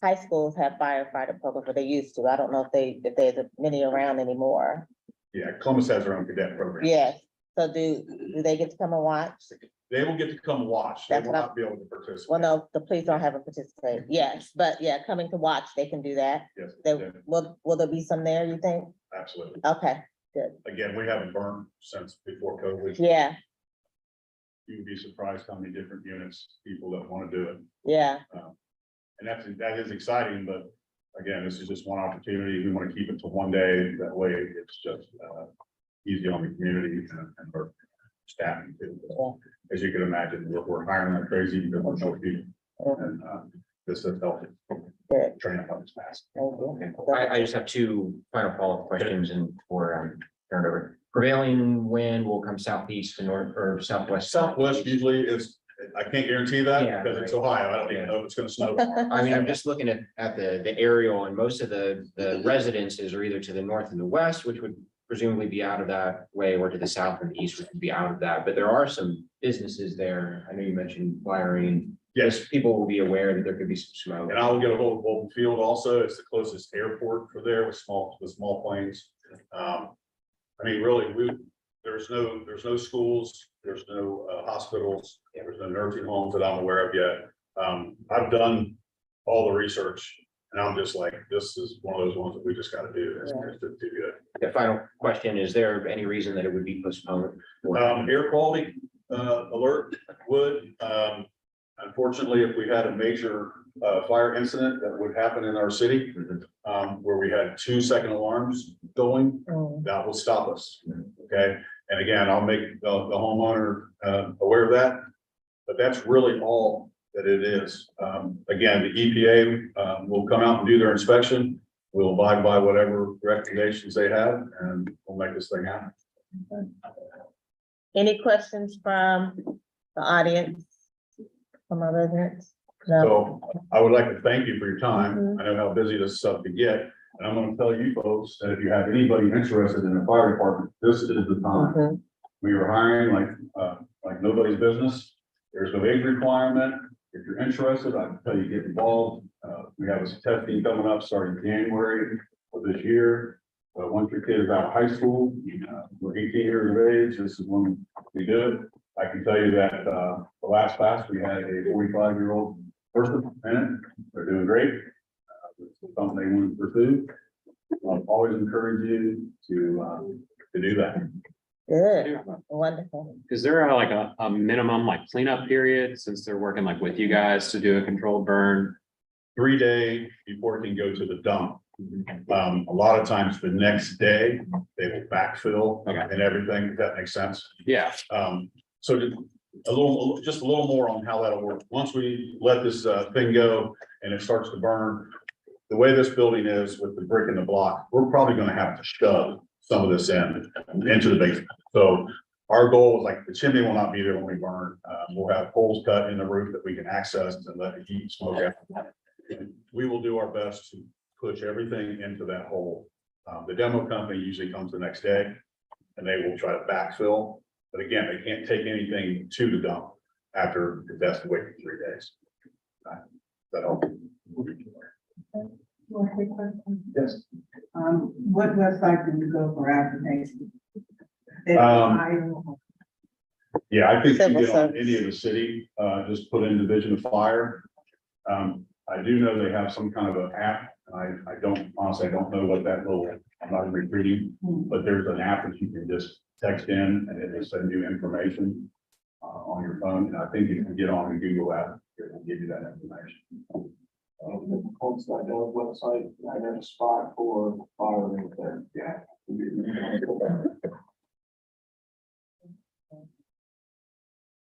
high schools have firefighter programs, but they used to. I don't know if there's many around anymore.
Yeah, Columbus has their own cadet program.
Yes. So do they get to come and watch?
They will get to come watch. They
That's
will
what I-
not be able to participate.
Well, no, the police don't have a participate. Yes, but yeah, coming to watch, they can do that.
Yes,
Will there be some there, you think?
absolutely.
Okay,
Again, we haven't burned since before COVID.
yeah,
You would be surprised how many different units, people that want to do it.
yeah,
And that is exciting, but again, this is just one opportunity. We want to keep it to one day. That way it's just easy on the community and our staffing too. As you can imagine, we're hiring like crazy because we're no people. And this has helped
good.
train up on this fast.
Thank you.
I just have 2 final follow-up questions and before turn it over. Prevailing wind will come southeast to north or southwest.
Southwest usually is, I can't guarantee that
Yeah,
because it's
right.
Ohio. I don't even know if it's gonna snow tomorrow.
I mean, I'm just looking at the aerial and most of the residences are either to the north and the west, which would presumably be out of that way, or to the south and east, which would be out of that. But there are some businesses there. I know you mentioned wiring.
Yes,
People will be aware that there could be some smoke.
and I'll get a hold of Bolton Field also. It's the closest airport for there with small planes. I mean, really, there's no schools, there's no hospitals, there's no nursing homes that I'm aware of yet. I've done all the research and I'm just like, this is one of those ones that we just gotta do. It's just too good.
The final question, is there any reason that it would be postponed?
Air quality, alert would, unfortunately, if we had a major, fire incident that would happen in our city, where we had 2-second alarms going, that will stop us. Okay, and again, I'll make the homeowner, aware of that, but that's really all that it is. Again, the EPA, will come out and do their inspection. We'll abide by whatever recommendations they have, and we'll make this thing happen.
Any questions from the audience? From our residents? No.
So I would like to thank you for your time. I know how busy this stuff can get. And I'm gonna tell you folks that if you have anybody interested in the fire department, this is the time.
Mhm.
We are hiring like nobody's business. There's no age requirement. If you're interested, I can tell you, get involved. We have some testing coming up starting January of this year. Once your kid is out of high school, we're 18 years of age, this is when we do it. I can tell you that, the last class, we had a 45-year-old person in it. They're doing great. It's something they want to pursue. I'll always encourage you to do that.
Good, wonderful.
Is there like a minimum like cleanup period since they're working like with you guys to do a controlled burn?
3 days before it can go to the dump. A lot of times the next day, they will backfill and everything, if that makes sense.
Yeah.
So just a little more on how that'll work. Once we let this thing go and it starts to burn, the way this building is with the brick and the block, we're probably gonna have to shove some of this into the basement. So our goal is like the chimney will not be there when we burn. We'll have holes cut in the roof that we can access and let the heat and smoke out. We will do our best to push everything into that hole. The demo company usually comes the next day and they will try to backfill. But again, they can't take anything to the dump after it has to wait for 3 days. That all. Yes.
What website do you go for applications?
Yeah, I think you
Civil
get on
service.
any of the city, just put in Division of Fire. I do know they have some kind of an app. I don't, honestly, I don't know what that little, I'm not recruiting, but there's an app that you can just text in and it will send you information on your phone. And I think if you get on the Google app, it will give you that information.
Website, I got a spot for fire right there.
Yeah.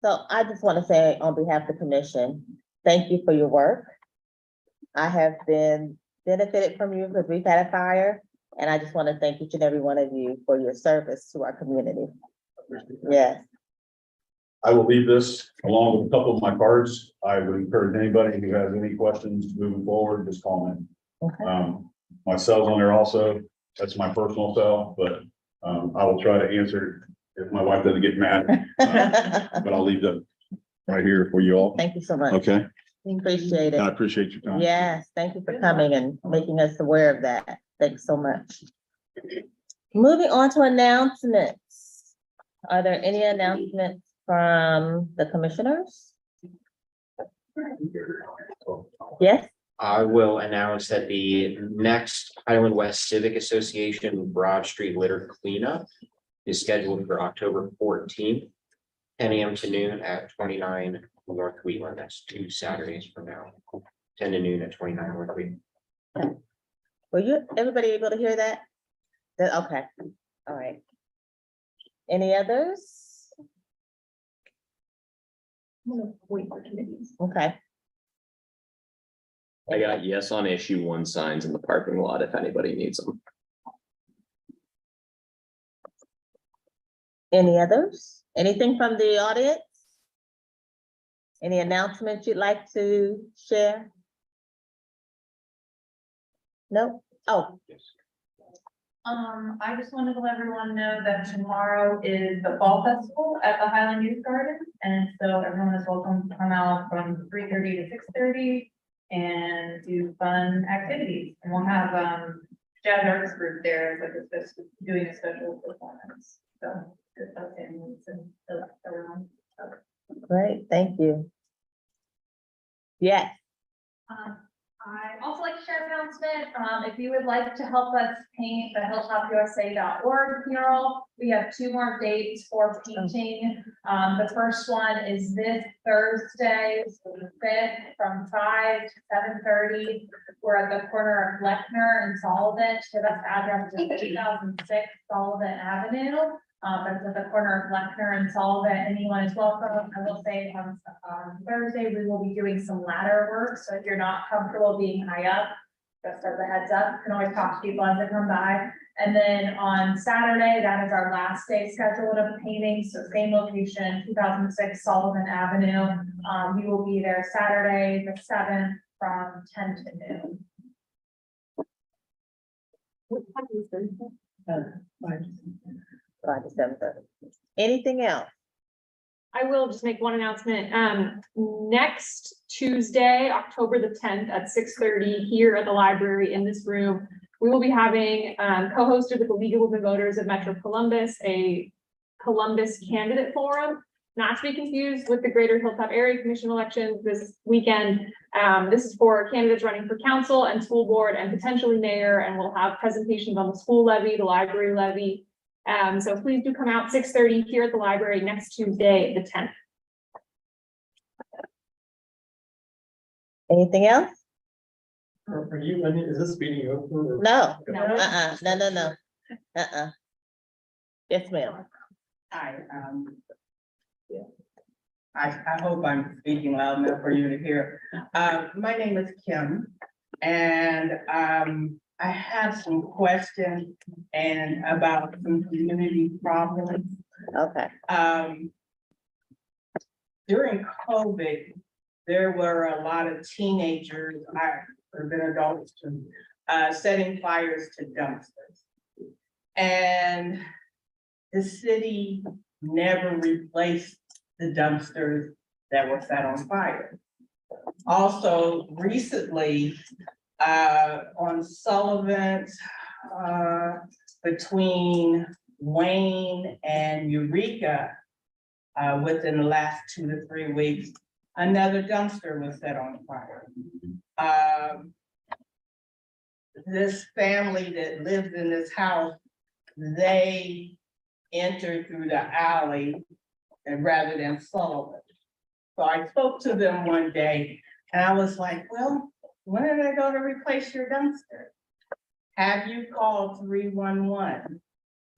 So I just want to say on behalf of the commission, thank you for your work. I have been benefited from you because we've had a fire, and I just want to thank each and every one of you for your service to our community. Yes,
I will leave this along with a couple of my cards. I would encourage anybody who has any questions moving forward, just call me.
okay,
My cell's on there also. That's my personal cell, but I will try to answer if my wife doesn't get mad. But I'll leave them right here for you all.
Thank you so much.
Okay,
Appreciate
I
it.
appreciate your time.
Yes, thank you for coming and making us aware of that. Thanks so much. Moving on to announcements. Are there any announcements from the commissioners? Yes,
I will announce that the next Highland West Civic Association Broad Street litter cleanup is scheduled for October 14th, 10 a.m. to noon at 29 North Wheatland. That's 2 Saturdays from now, 10 to noon at 29 North Wheatland.
were everybody able to hear that? Okay, all right. Any others? Okay.
I got yes on issue 1 signs in the parking lot if anybody needs them.
Any others? Anything from the audience? Any announcements you'd like to share? No? Oh,
I just wanted to let everyone know that tomorrow is the fall festival at the Highland Youth Garden. And so everyone is welcome to come out from 3:30 to 6:30 and do fun activities. And we'll have Jazz Arts Group there, like doing a special performance. So good stuff and everyone.
great, thank you. Yes.
I also like to share announcement, if you would like to help us paint the hilltopusa.org mural, we have 2 more dates for painting. The first one is this Thursday, so the 5th, from 5 to 7:30. We're at the corner of Lechner and Sullivan. The best address is 2006 Sullivan Avenue. That's at the corner of Lechner and Sullivan. Anyone is welcome. I will say on Thursday, we will be doing some ladder work. So if you're not comfortable being high up, just as a heads up, you can always talk to people as they come by. And then on Saturday, that is our last day scheduled of painting. So same location, 2006 Sullivan Avenue. We will be there Saturday, the 7th from 10 to noon.
By December. Anything else?
I will just make one announcement. Next Tuesday, October the 10th at 6:30 here at the library in this room, we will be having co-hosted with the League of Women Voters of Metro Columbus, a Columbus candidate forum, not to be confused with the Greater Hilltop Area Commission elections this weekend. This is for candidates running for council and school board and potentially mayor, and we'll have presentations on the school levy, the library levy. So please do come out 6:30 here at the library next Tuesday, the 10th.
Anything else?
Are you, is this meeting over?
No,
No.
no. Yes, ma'am.
Hi, I hope I'm speaking loud enough for you to hear. My name is Kim, and, I have some questions and about some community problems.
Okay.
During COVID, there were a lot of teenagers, or been adults too, setting fires to dumpsters. And the city never replaced the dumpsters that were set on fire. Also, recently, on Sullivan, between Wayne and Eureka, within the last 2 to 3 weeks, another dumpster was set on fire. This family that lives in this house, they entered through the alley and rather than Sullivan. So I spoke to them one day and I was like, well, when are they going to replace your dumpster? Have you called 311?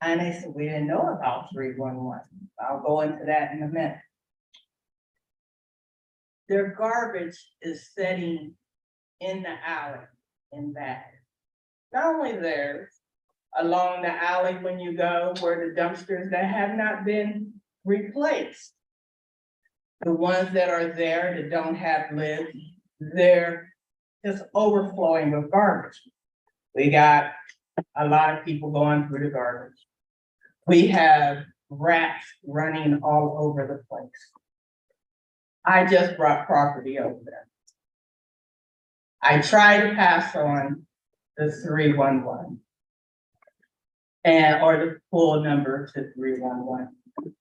And they said, we didn't know about 311. I'll go into that in a minute. Their garbage is sitting in the alley in bags. Not only theirs, along the alley when you go where the dumpsters that have not been replaced. The ones that are there that don't have lids, they're just overflowing with garbage. We got a lot of people going through the garbage. We have rats running all over the place. I just brought property over there. I tried to pass on the 311 and or the full number to 311.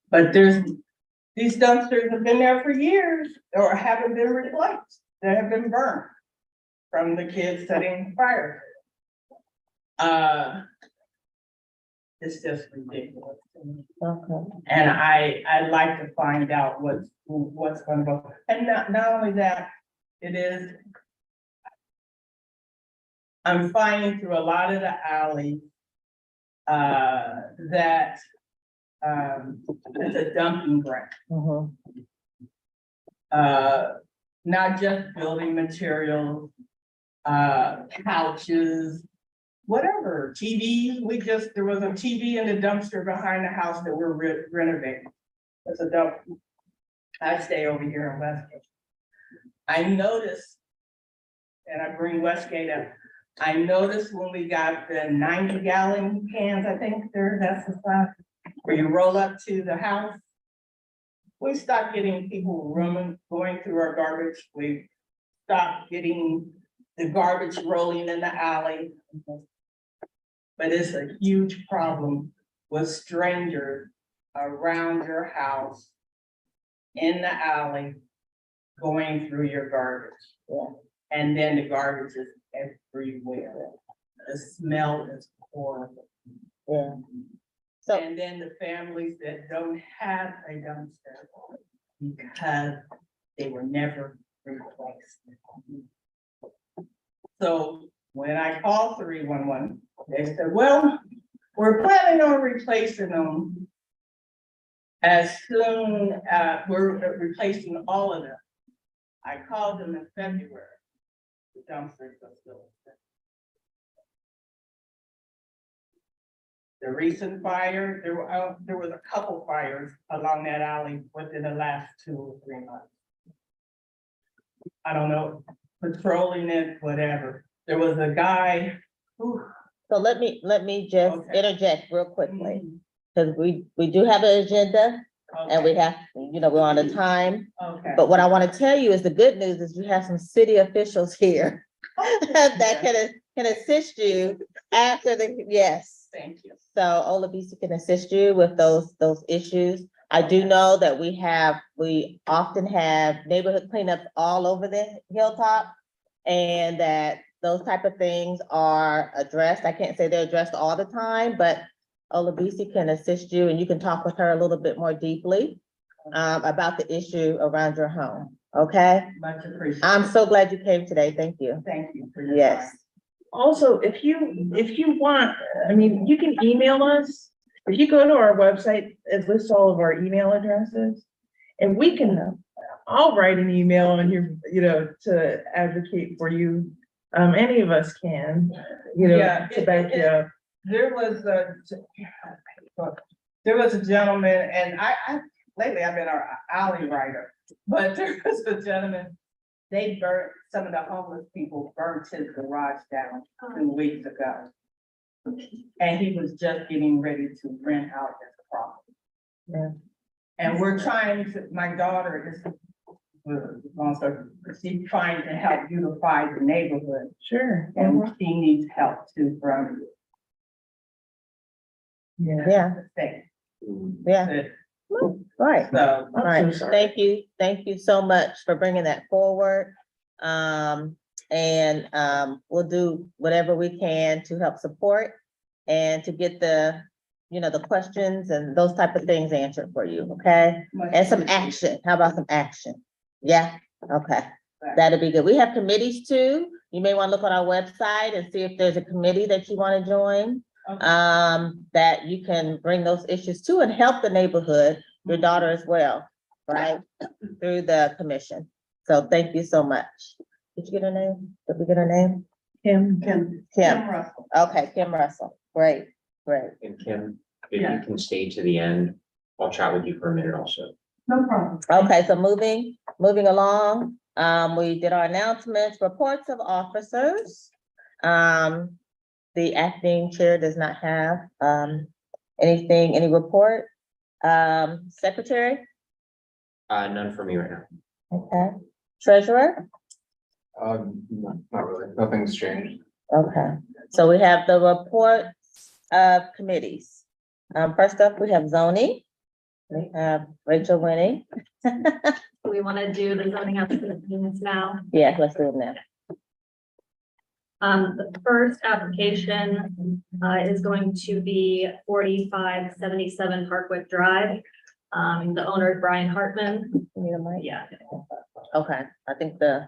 But these dumpsters have been there for years or haven't been replaced. They have been burned from the kids setting fire. It's just ridiculous.
Okay.
And I'd like to find out what's gonna go. And not only that, I'm finding through a lot of the alleys that it's a dumping ground. Not just building materials, couches, whatever, TVs. There was a TV in the dumpster behind the house that we're renovating. It's a dump. I stay over here in Westgate. I noticed, and I bring Westgate up, I noticed when we got the 90-gallon cans, I think that's the stuff, where you roll up to the house. We stopped getting people going through our garbage. We stopped getting the garbage rolling in the alley. But it's a huge problem with strangers around your house, in the alley, going through your garbage. Yeah. And then the garbage is everywhere. The smell is horrible.
Yeah. So,
And then the families that don't have a dumpster because they were never replaced. So when I called 311, they said, well, we're planning on replacing them as soon, we're replacing all of them. I called them in February. The dumpsters are still. The recent fire, there was a couple fires along that alley within the last 2 or 3 months. I don't know, patrolling it, whatever. There was a guy who.
so let me just
Okay.
interject real quickly, because we do have an agenda and we have, we're on a time.
Okay.
But what I want to tell you is the good news is we have some city officials here that can assist you after yes.
Thank you.
So Olabisi can assist you with those issues. I do know that we often have neighborhood cleanups all over the hilltop, and that those type of things are addressed. I can't say they're addressed all the time, but Olabisi can assist you, and you can talk with her a little bit more deeply about the issue around your home, okay?
Much appreciated.
I'm so glad you came today, thank you.
Thank you for your
Yes.
time.
Also, if you want, I mean, you can email us. If you go to our website, it lists all of our email addresses. And we can, I'll write an email on your, to advocate for you. Any of us can,
Yeah,
to back you up.
There was a gentleman, and lately I've been an alley writer, but there was a gentleman, they burnt, some of the homeless people burnt his garage down 2 weeks ago. And he was just getting ready to rent out his property.
Yeah.
And we're trying to, my daughter is, she's trying to help unify the neighborhood,
Sure.
and she needs help too from
Yeah,
the state.
yeah, right.
So,
All right, thank you so much for bringing that forward. We'll do whatever we can to help support and to get the questions and those type of things answered for you, okay? And some action, how about some action? Yeah, okay, that'd be good. We have committees too. You may want to look on our website and see if there's a committee that you want to join. That you can bring those issues to and help the neighborhood, your daughter as well, right? Through the commission. So thank you so much. Did you get her name? Did we get her name?
Kim.
Kim.
Russell.
Okay, Kim Russell. Great.
And Kim, if you can stay to the end, I'll chat with you for a minute also.
No problem.
Okay, so moving along, we did our announcements, reports of officers. The acting chair does not have any report. Secretary?
None for me right now.
Okay. Treasurer?
Not really, nothing's changed.
Okay, so we have the reports of committees. First up, we have zoning. We have Rachel Winnie.
We want to do the zoning applications now.
Yeah, let's do it now.
The first application is going to be 4577 Parkwood Drive. The owner is Brian Hartman.
You need a mic?
Yeah.
Okay, I think the.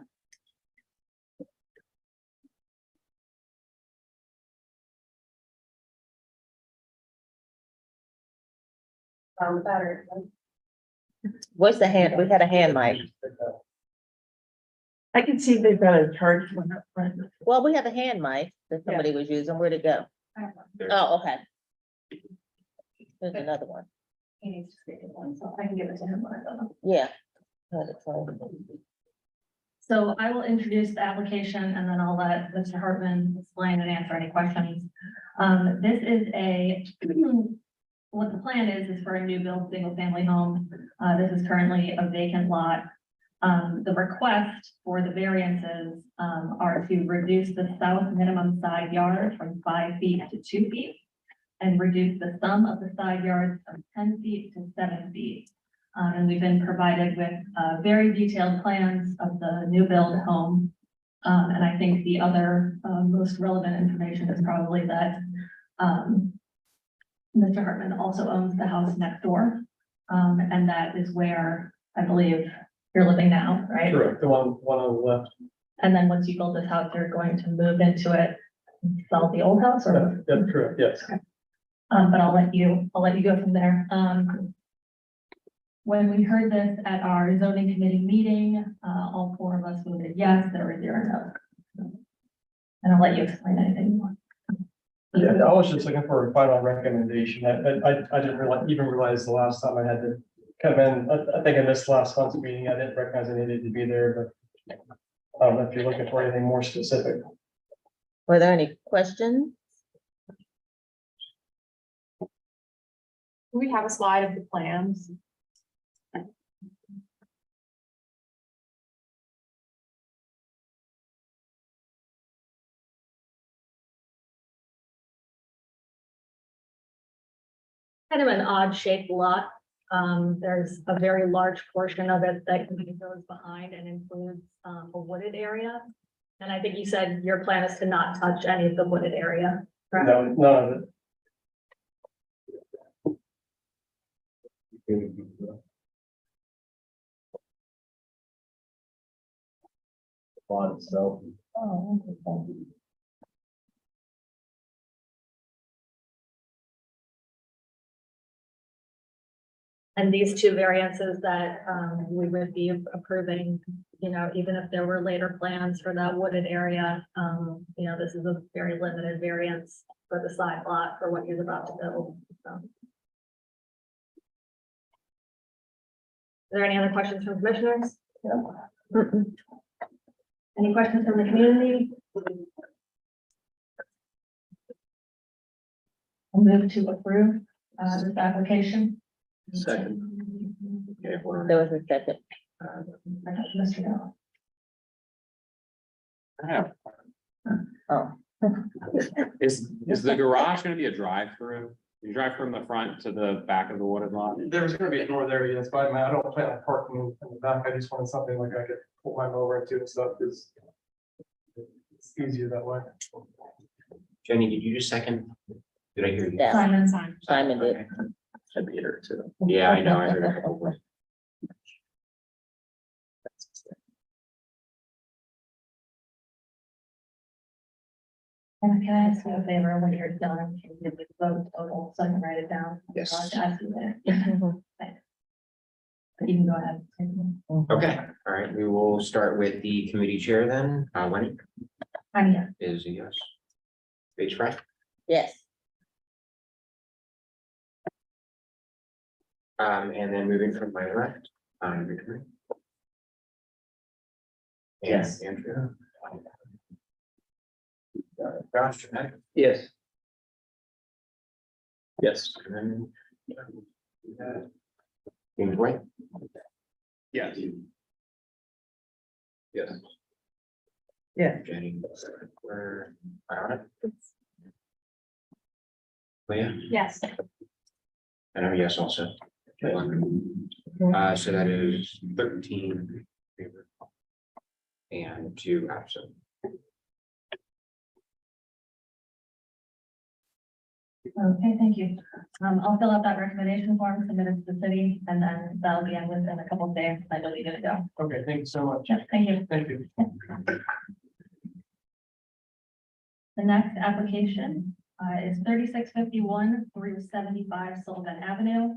What's the hand? We had a hand mic.
I can see they've got a charge one up front.
Well, we have a hand mic that somebody was using. Where'd it go? Oh, okay. There's another one.
He needs to speak at one, so I can give it to him when I go.
Yeah.
So I will introduce the application and then I'll let Mr. Hartman explain and answer any questions. This is what the plan is for a new build single family home. This is currently a vacant lot. The request for the variances are to reduce the south minimum side yard from 5 feet to 2 feet and reduce the sum of the side yards from 10 feet to 7 feet. And we've been provided with very detailed plans of the new build home. And I think the other, most relevant information is probably that, Mr. Hartman also owns the house next door. And that is where I believe you're living now, right?
Correct, the one on the left.
And then once you build this house, you're going to move into it, and sell the old house or?
That's correct, yes.
But I'll let you go from there. When we heard this at our zoning committee meeting, all four of us voted yes, there were 0 no. And I'll let you explain anything more.
Yeah, I was just looking for a final recommendation. I didn't even realize the last time I had to come in. I think I missed last month's meeting. I didn't recognize I needed to be there, but I don't know if you're looking for anything more specific.
Were there any questions?
Do we have a slide of the plans?
Kind of an odd shaped lot. There's a very large portion of it that goes behind and includes a wooded area. And I think you said your plan is to not touch any of the wooded area, correct?
No, none of it. On itself.
Oh, interesting.
And these two variances that we would be approving, you know, even if there were later plans for that wooded area, you know, this is a very limited variance for the side lot for what you're about to build. So. Are there any other questions from commissioners? Any questions from the community? I'll move to approve this application.
Second.
There was a second.
Mr. Gallo.
I have-
Oh.
Is the garage gonna be a drive-through? You drive from the front to the back of the wooded lot?
There's gonna be a door there, yes, but I don't plan on parking in the back. I just wanted something like I could pull my mower into and stuff, because it's easier that way.
Jenny, did you just second? Did I hear you?
Yeah,
Simon.
Simon did.
Okay.
I'd be here too.
Yeah, I know. I heard it. Before.
And can I ask you a favor when you're done, can you give me the vote total so I can write it down?
Yes.
I'll ask you later. Thanks. But you can go ahead.
Okay, all right, we will start with the committee chair then. Wendy
Anya.
is a yes. Page Fry,
Yes.
and then moving from my left, Victoria. And
Yes.
Andrea. Josh, Matt,
Yes. Yes.
and then. James White.
Yes.
Yes.
Yeah.
Jenny, we're on it. Leah,
Yes.
and I'm a yes also. So that is 13 in favor and 2 absent.
Okay, thank you. I'll fill out that recommendation form, submit it to the city, and then that'll be in within a couple of days. I believe it'll go.
Okay, thank you so much.
Yeah, thank you.
Thank you.
The next application is 3651 through 75 Sullivan Avenue.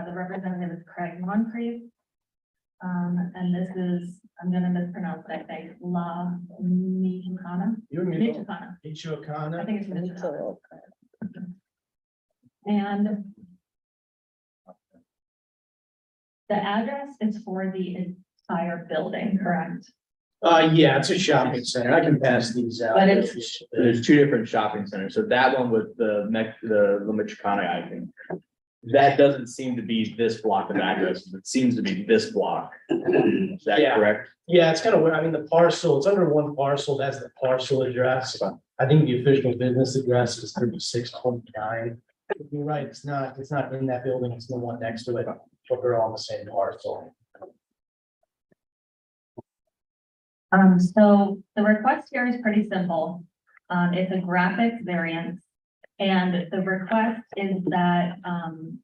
The representative is Craig Moncrief. And this is, I'm gonna mispronounce it, I think, La Michoacana.
You and me.
Michoacana. I
Michoacana.
think it's Michoacana. And the address is for the entire building, correct?
Yeah, it's a shopping center. I can pass these out.
But it's-
There's two different shopping centers. So that one with the Michoacana, I think. That doesn't seem to be this block of addresses. It seems to be this block. Is that
Yeah.
correct?
Yeah, it's kind of weird. I mean, the parcel, it's under one parcel. That's the parcel address. I think the official business address is 3629. You're right, it's not in that building. It's the one next to it, but they're all on the same parcel.
So the request here is pretty simple. It's a graphics variance. And the request is that,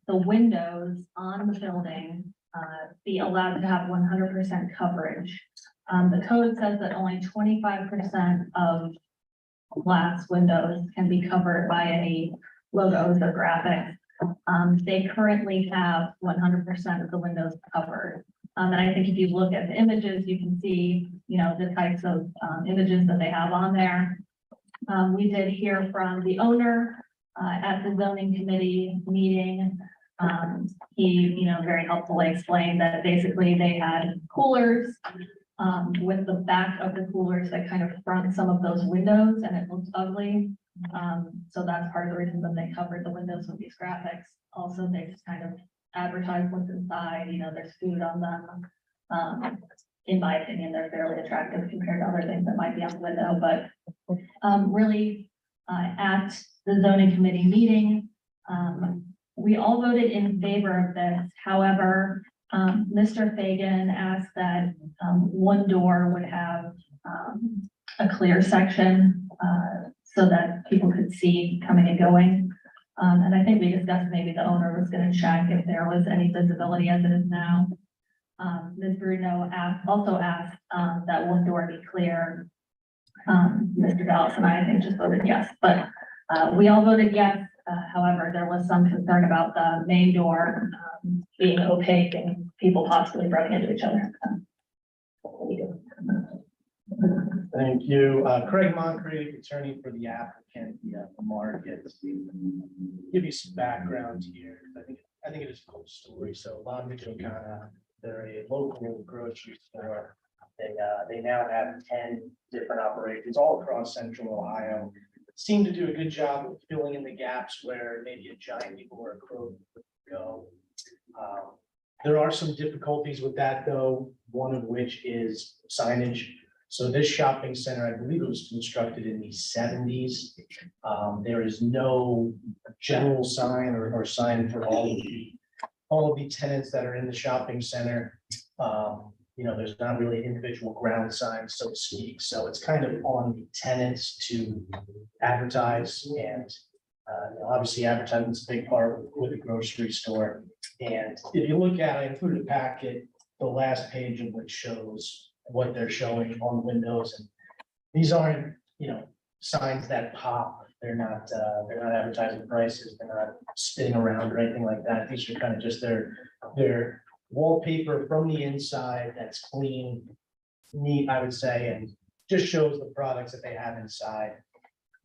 the windows on the building, be allowed to have 100% coverage. The code says that only 25% of glass windows can be covered by any logos or graphics. They currently have 100% of the windows covered. And I think if you look at the images, you can see, you know, the types of images that they have on there. We did hear from the owner at the zoning committee meeting. He, you know, very helpfully explained that basically they had coolers with the back of the coolers that kind of front some of those windows, and it looks ugly. So that's part of the reason that they covered the windows with these graphics. Also, they just kind of advertise what's inside, you know, there's food on them. In my opinion, they're fairly attractive compared to other things that might be on the window, but really at the zoning committee meeting, we all voted in favor of this. However, Mr. Fagan asked that one door would have a clear section so that people could see coming and going. And I think we discussed maybe the owner was going to check if there was any visibility as it is now. Ms. Bruno also asked that one door be clear. Mr. Dallas and I think just voted yes, but we all voted yes. However, there was some concern about the main door being opaque and people possibly running into each other.
Thank you. Craig Moncrief, attorney for the applicant, the market. Give you some background here. I think it is a cool story. So Long Beach, Okana, they're a local grocery store. They now have 10 different operations all across central Ohio. Seem to do a good job of filling in the gaps where maybe a Giant Eagle or a Kroger would go. There are some difficulties with that though, one of which is signage. So this shopping center, I believe it was constructed in the 70s. There is no general sign or sign for all of the tenants that are in the shopping center. You know, there's not really individual ground signs, so to speak. So it's kind of on the tenants to advertise, and obviously advertising is a big part with a grocery store. And if you look at, I included a packet, the last page of which shows what they're showing on the windows. And these aren't, you know, signs that pop. They're not advertising prices. They're not spinning around or anything like that. These are kind of just their wallpaper from the inside that's clean, neat, I would say, and just shows the products that they have inside.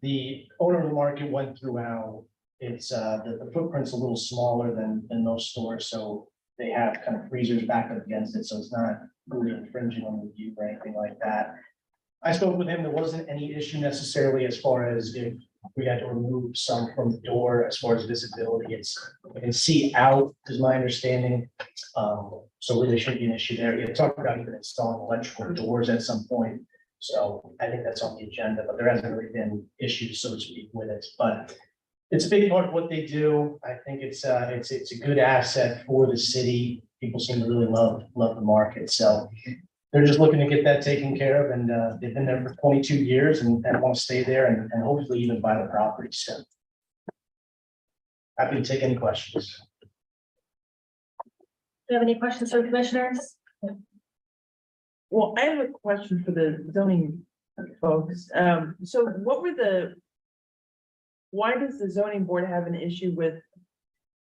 The owner of the market went through how it's the footprint's a little smaller than most stores, so they have kind of freezers back up against it, so it's not really infringing on the view or anything like that. I spoke with him. There wasn't any issue necessarily as far as if we had to remove some from the door as far as visibility. You can see out, is my understanding. So really shouldn't be an issue there. You talked about even installing electrical doors at some point. So I think that's on the agenda, but there hasn't really been issues, so to speak, with it. But it's a big part of what they do. I think it's a good asset for the city. People seem to really love the market. So they're just looking to get that taken care of, and they've been there for 22 years and want to stay there and hopefully even buy the property. So happy to take any questions.
Do you have any questions for commissioners?
Well, I have a question for the zoning folks. So why does the zoning board have an issue with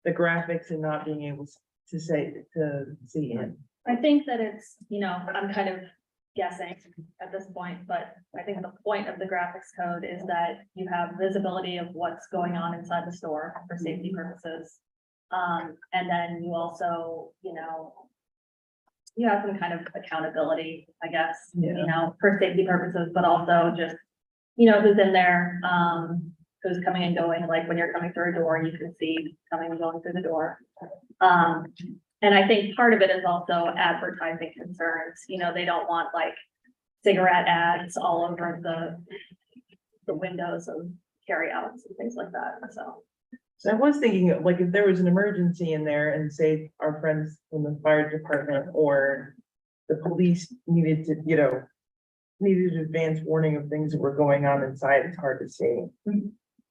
the graphics and not being able to see it?
I think that it's, you know, I'm kind of guessing at this point, but I think the point of the graphics code is that you have visibility of what's going on inside the store for safety purposes. And then you also, you know, you have some kind of accountability, I guess, you know, for safety purposes, but also just, you know, who's in there, who's coming and going, like when you're coming through a door, you can see coming and going through the door. And I think part of it is also advertising concerns. You know, they don't want like cigarette ads all over the windows of carryouts and things like that.
So I was thinking, like, if there was an emergency in there and say our friends from the fire department or the police needed to, you know, needed advance warning of things that were going on inside, it's hard to see.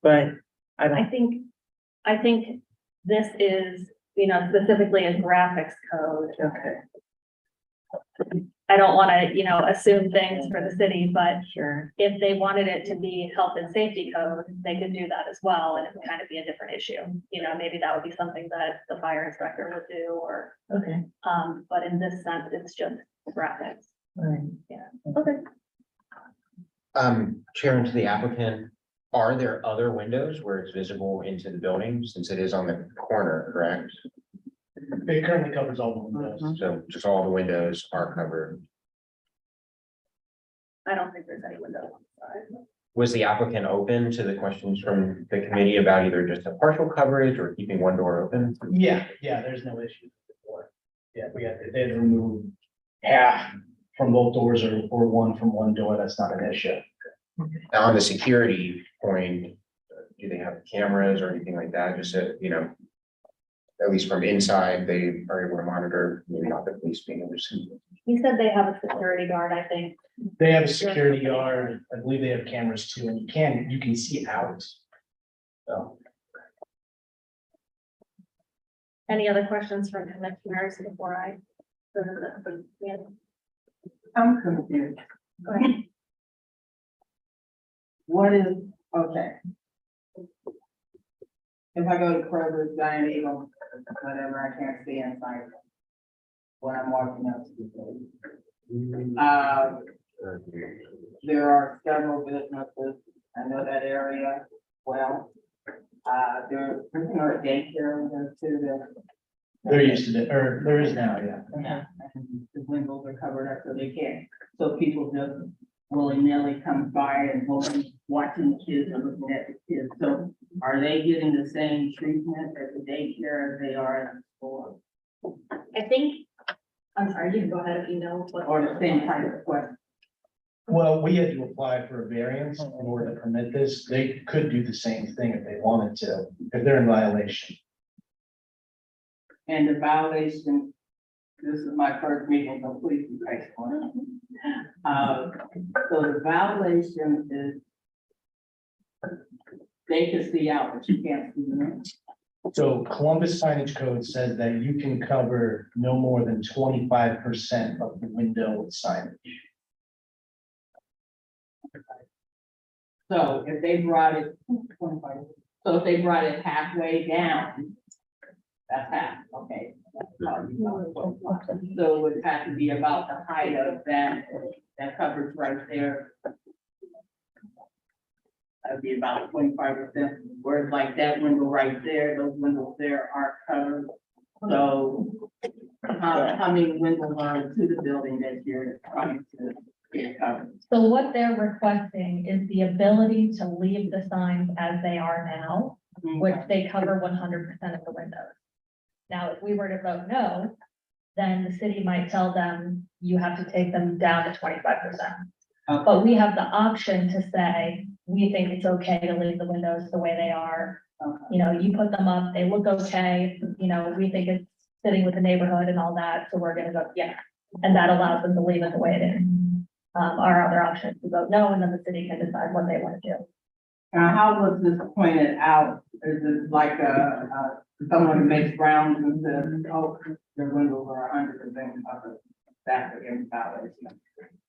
But I don't.
I think this is, specifically a graphics code.
Okay,
I don't want to, assume things for the city, but
sure.
if they wanted it to be health and safety code, they could do that as well, and it would kind of be a different issue. Maybe that would be something that the fire inspector would do, or,
Okay,
but in this sense, it's just graphics.
all right.
Yeah.
Okay.
Chair, and to the applicant, are there other windows where it's visible into the building, since it is on the corner, correct?
It currently covers all the windows.
So just all the windows are covered.
I don't think there's any windows on the side.
Was the applicant open to the questions from the committee about either just a partial coverage or keeping one door open?
Yeah, there's no issue before. Yeah, they had to remove half from both doors or one from one door. That's not an issue.
Now, on the security point, do they have cameras or anything like that? Just so, at least from inside, they are able to monitor, maybe not the police being able to see.
He said they have a security guard, I think.
They have a security guard. I believe they have cameras too, and you can see out. So.
Any other questions from commissioners before I?
I'm confused.
Go ahead.
What is, okay. If I go to Kroger's, Giant Eagle, whatever, I can't see inside. When I'm walking up to the building. There are several businesses, I know that area well. There's a daycare there too,
They're used to it, or there is now, yeah.
yeah, and the windows are covered up so they can't, so people just willy-nilly come by and watching the kids and looking at the kids. So are they getting the same treatment at the daycare as they are at the school?
I think, I'm sorry, you can go ahead if you know what.
Or the same type of question?
Well, we had to apply for a variance in order to permit this. They could do the same thing if they wanted to, if they're in violation.
And the violation, this is my first meeting, so please be patient. So the violation is they can see out, but you can't see in.
So Columbus signage code says that you can cover no more than 25% of the window with signage.
So if they brought it, 25, so if they brought it halfway down, that's half, okay. So it would have to be about the height of that coverage right there. That'd be about 25%, whereas like that window right there, those windows there aren't covered. So how many windows are to the building that you're trying to get covered?
So what they're requesting is the ability to leave the signs as they are now, which they cover 100% of the windows. Now, if we were to vote no, then the city might tell them you have to take them down to 25%.
Okay.
But we have the option to say, we think it's okay to leave the windows the way they are.
Okay.
You put them up, they look okay, we think it's fitting with the neighborhood and all that, so we're gonna go, yeah. And that allows them to leave it the way it is. Our other option is to vote no, and then the city can decide what they want to do.
Now, how was this pointed out? Is it like someone who makes rounds and says, oh, their windows are 100% covered? That's against violation.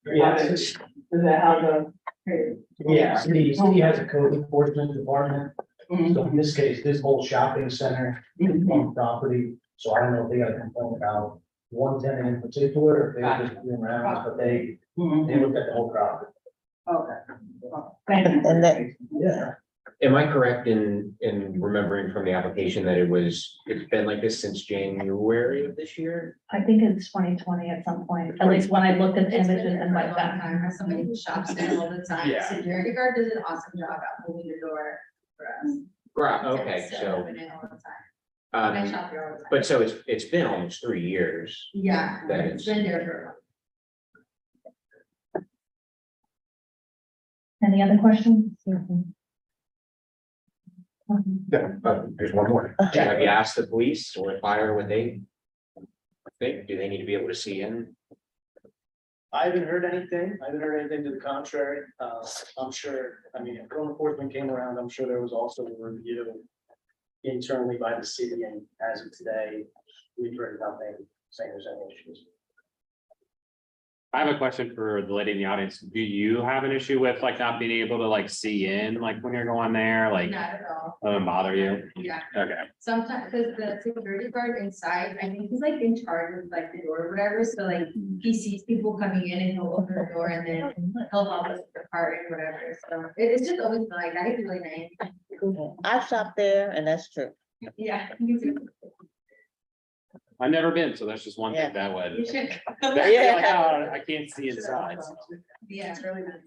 Yes.
Is that how the?
Yeah, city has a code enforcement department.
Mhm.
So in this case, this whole shopping center is on property. So I don't know if they got a complaint about one tenant in particular, if they were just doing rounds, but they looked at the whole property.
Okay. Thank you.
And that-
Yeah.
Am I correct in remembering from the application that it's been like this since January of this year?
I think it's 2020 at some point, at least when I looked at the images and went back.
Somebody who shops there all the time.
Yeah.
Security guard does an awesome job at holding the door for us.
Right, okay,
It's
so,
opening all the time. I shop there all the time.
but so it's been almost 3 years.
Yeah,
that
it's been there for.
Any other questions?
Yeah, there's one more. Have you asked the police or fire what they think? Do they need to be able to see in?
I haven't heard anything. I haven't heard anything to the contrary. I'm sure, I mean, if code enforcement came around, I'm sure there was also a review internally by the city, and as of today, we've heard nothing saying there's any issues.
I have a question for the lady in the audience. Do you have an issue with like not being able to like see in, like when you're going there, like,
Not at all,
doesn't bother you?
yeah.
Okay,
Sometimes, because the security guard inside, I think he's like in charge of like the door or whatever, so like he sees people coming in and he'll open the door and then he'll help us with the cart and whatever, so it's just always been like that. It's really nice.
I've shopped there and that's true.
Yeah. You too.
I've never been, so that's just one
Yeah.
thing that would.
You should.
They're like, "Oh, I can't see inside.
Yeah, it's really nice.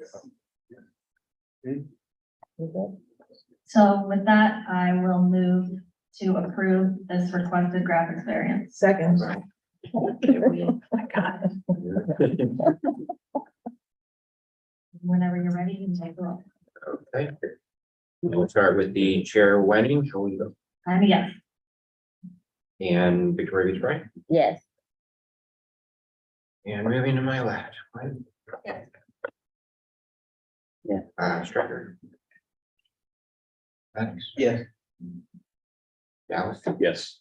So with that, I will move to approve this requested graphics variance.
Second.
Whenever you're ready, you can take the roll.
Okay. We'll start with the chair, Wendy, shall we go?
I'm a yes.
And Victoria Beach, right?
Yes.
And moving to my left. Gwen?
Yes.
Yeah.
Striker. Thanks.
Yes.
Dallas,
Yes.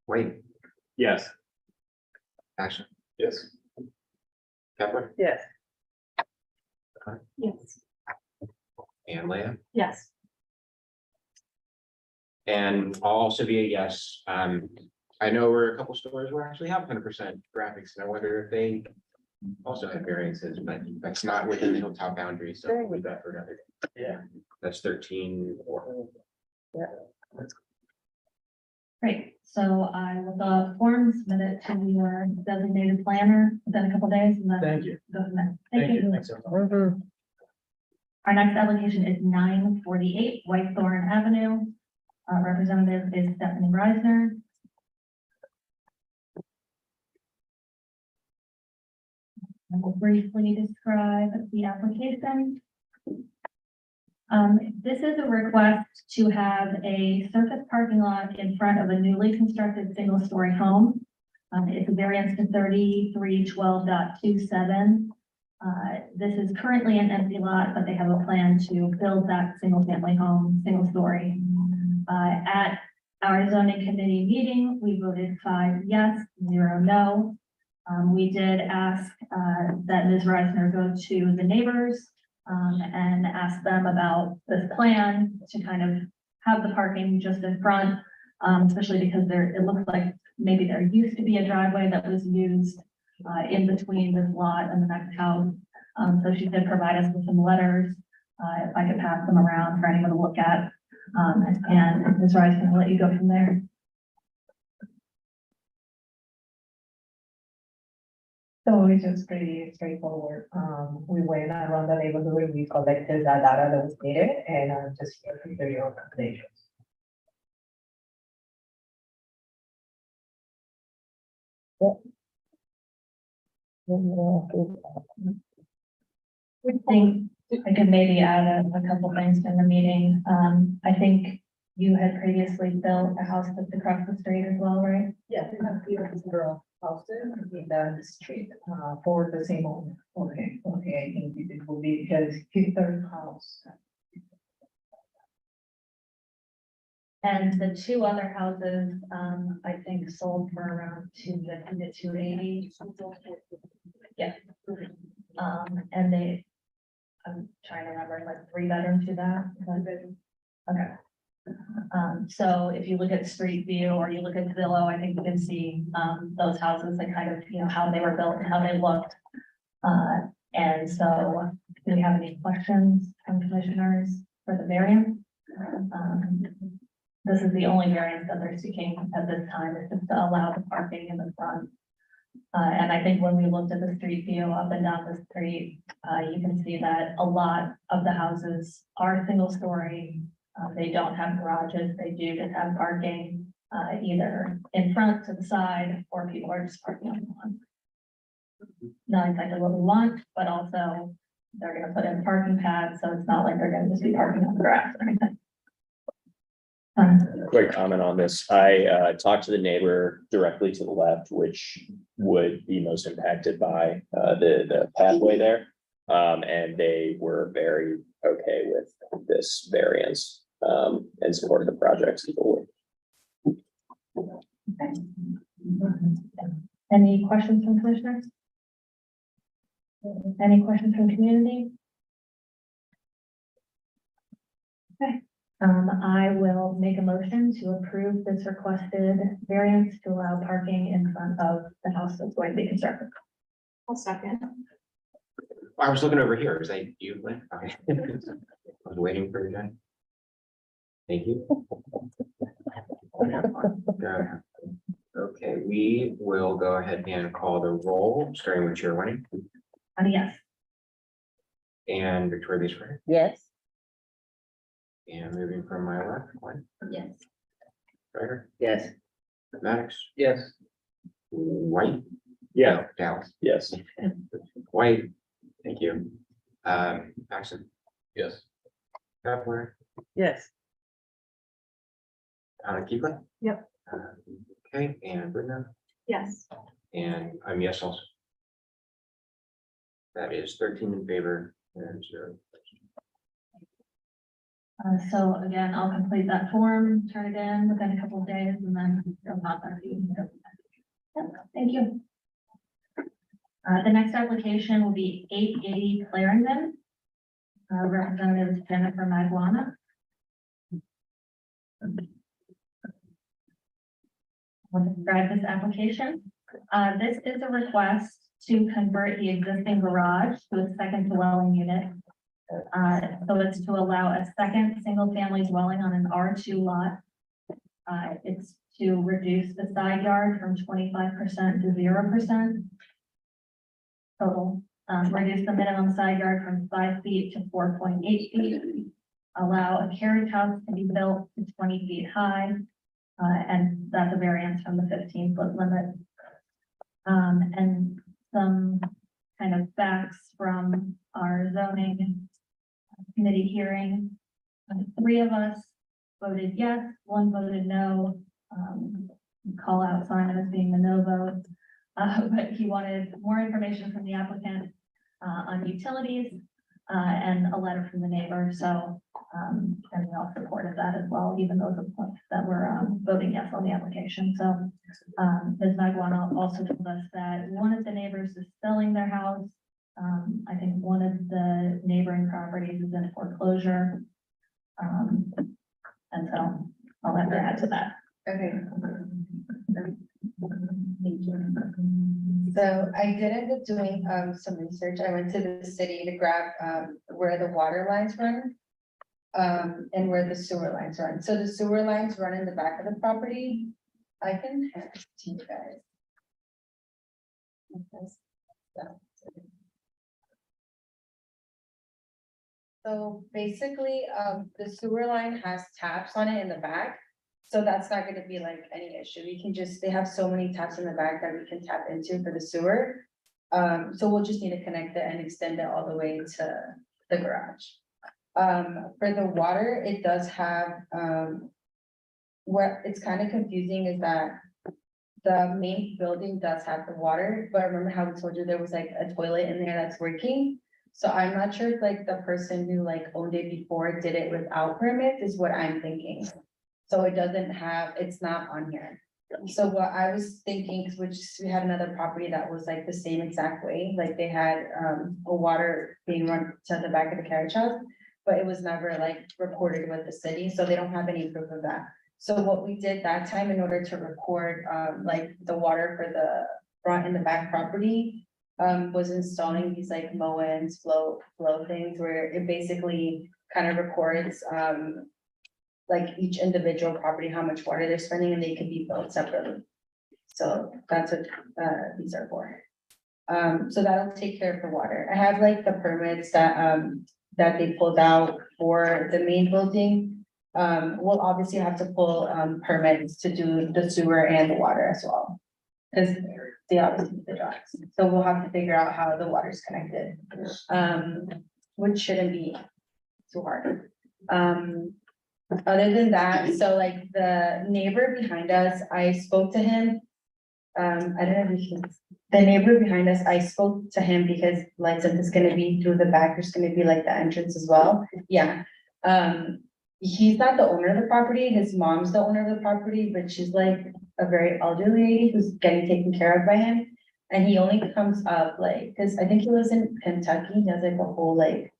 Wait,
Yes.
Ashley,
Yes.
Kepler,
Yes.
Yes.
and Leah.
Yes.
And I'll also be a yes. I know we're a couple stores where actually have 100% graphics, and I wonder if they also have variances, but that's not within the hilltop boundary, so we'll leave that for another.
Yeah.
That's 13 or.
Great, so I will fill out forms, submit it to your designated planner within a couple days and then
Thank you.
go from there.
Thank you. Thanks, everyone.
Our next application is 948 Whitethorn Avenue. Representative is Stephanie Reisner. I will briefly describe the application. This is a request to have a surface parking lot in front of a newly constructed single-story home. It's a variance to 3312.27. This is currently an empty lot, but they have a plan to build that single-family home, single-story. At our zoning committee meeting, we voted 5 yes, 0 no. We did ask that Ms. Reisner go to the neighbors and ask them about this plan to kind of have the parking just in front, especially because it looks like maybe there used to be a driveway that was used in between this lot and the next house. So she did provide us with some letters, if I could pass them around for anyone to look at. And Ms. Reisner, I'll let you go from there.
So it's just pretty straightforward. We went around the neighborhood, we collected the data that was needed, and just here to hear your recommendations.
I think I could maybe add a couple things in the meeting. I think you had previously built a house that's across the street as well, right?
Yes, we have few girl houses in the street, for the same owner. Okay, I think it will be his third house.
And the two other houses, I think sold for around 250 to 280. Yeah. And I'm trying to remember, like 3-bedroom, 2-bath. Okay. So if you look at Street View or you look at Zillow, I think you can see, those houses and kind of, how they were built and how they looked. And so do we have any questions from commissioners for the variance? This is the only variance that they're seeking at this time, is just to allow the parking in the front. And I think when we looked at the street view up and down the street, you can see that a lot of the houses are single story. They don't have garages, they do just have parking, either in front, to the side, or people are just parking on the lawn. Not exactly what we want, but also they're gonna put in parking pads, so it's not like they're gonna just be parking on the grass or anything.
Quick comment on this. I talked to the neighbor directly to the left, which would be most impacted by the pathway there. And they were very okay with this variance and supported the project.
Any questions from commissioners? Any questions from community? Okay, I will make a motion to approve this requested variance to allow parking in front of the house that's going to be constructed.
I'll second.
I was looking over here. Is that you, Lynn? Okay. I was waiting for you then. Thank you. Okay, we will go ahead and call the roll, starting with Chair Winning
Yes.
and Victoria Beach.
Yes.
And moving from my left, one,
Yes.
Ryder,
Yes.
Maddox,
Yes.
White.
Yeah.
Dallas,
Yes.
White, thank you. Paxton,
Yes.
Kepler,
Yes.
Keeper.
Yep.
Okay, and Brenda,
Yes.
and I'm yes also. That is 13 in favor and 0.
So again, I'll complete that form, turn it in within a couple of days, and then it'll not be. Thank you. The next application will be 880 Clarendon. Representative Jennifer Maguana. I'll describe this application. This is a request to convert the existing garage to a second dwelling unit. So it's to allow a second single-family dwelling on an R2 lot. It's to reduce the side yard from 25% to 0% total. Reduce the minimum side yard from 5 feet to 4.8 feet. Allow a carriage house to be built to 20 feet high. And that's a variance from the 15-foot limit. And some kind of facts from our zoning committee hearing. 3 of us voted yes, 1 voted no. Call out Simon as being the no vote. But he wanted more information from the applicant on utilities and a letter from the neighbor. So and we all supported that as well, even those that were voting yes on the application. So Ms. Maguana also told us that one of the neighbors is selling their house. I think one of the neighboring properties is in foreclosure. And so I'll let her add to that.
Okay. So I did end up doing some research. I went to the city to grab where the water lines run. And where the sewer lines run. So the sewer lines run in the back of the property. I can have it to you guys. So basically, the sewer line has taps on it in the back. So that's not gonna be like any issue. We can just, they have so many taps in the back that we can tap into for the sewer. So we'll just need to connect it and extend it all the way to the garage. For the water, it does have, what it's kind of confusing is that the main building does have the water, but remember how we told you there was like a toilet in there that's working? So I'm not sure if like the person who like owned it before did it without permits is what I'm thinking. So it doesn't have, it's not on here. So what I was thinking, which we had another property that was like the same exact way, like they had a water being run to the back of the carriage house, but it was never like reported with the city, so they don't have any proof of that. So what we did that time in order to record like the water for the front and the back property was installing these like Moens flow things where it basically kind of records like each individual property, how much water they're spending, and they can be billed separately. So that's what these are for. So that'll take care of the water. I have like the permits that that they pulled out for the main building. We'll obviously have to pull permits to do the sewer and the water as well. Cause they obviously need the drawings. So we'll have to figure out how the water's connected. Which shouldn't be too hard. Other than that, so like the neighbor behind us, I spoke to him. I don't know if you can, the neighbor behind us, I spoke to him because like since it's gonna be through the back, there's gonna be like the entrance as well. Yeah. He's not the owner of the property, his mom's the owner of the property, but she's like a very elderly lady who's getting taken care of by him. And he only comes up like, cause I think he lives in Kentucky, he has like a whole like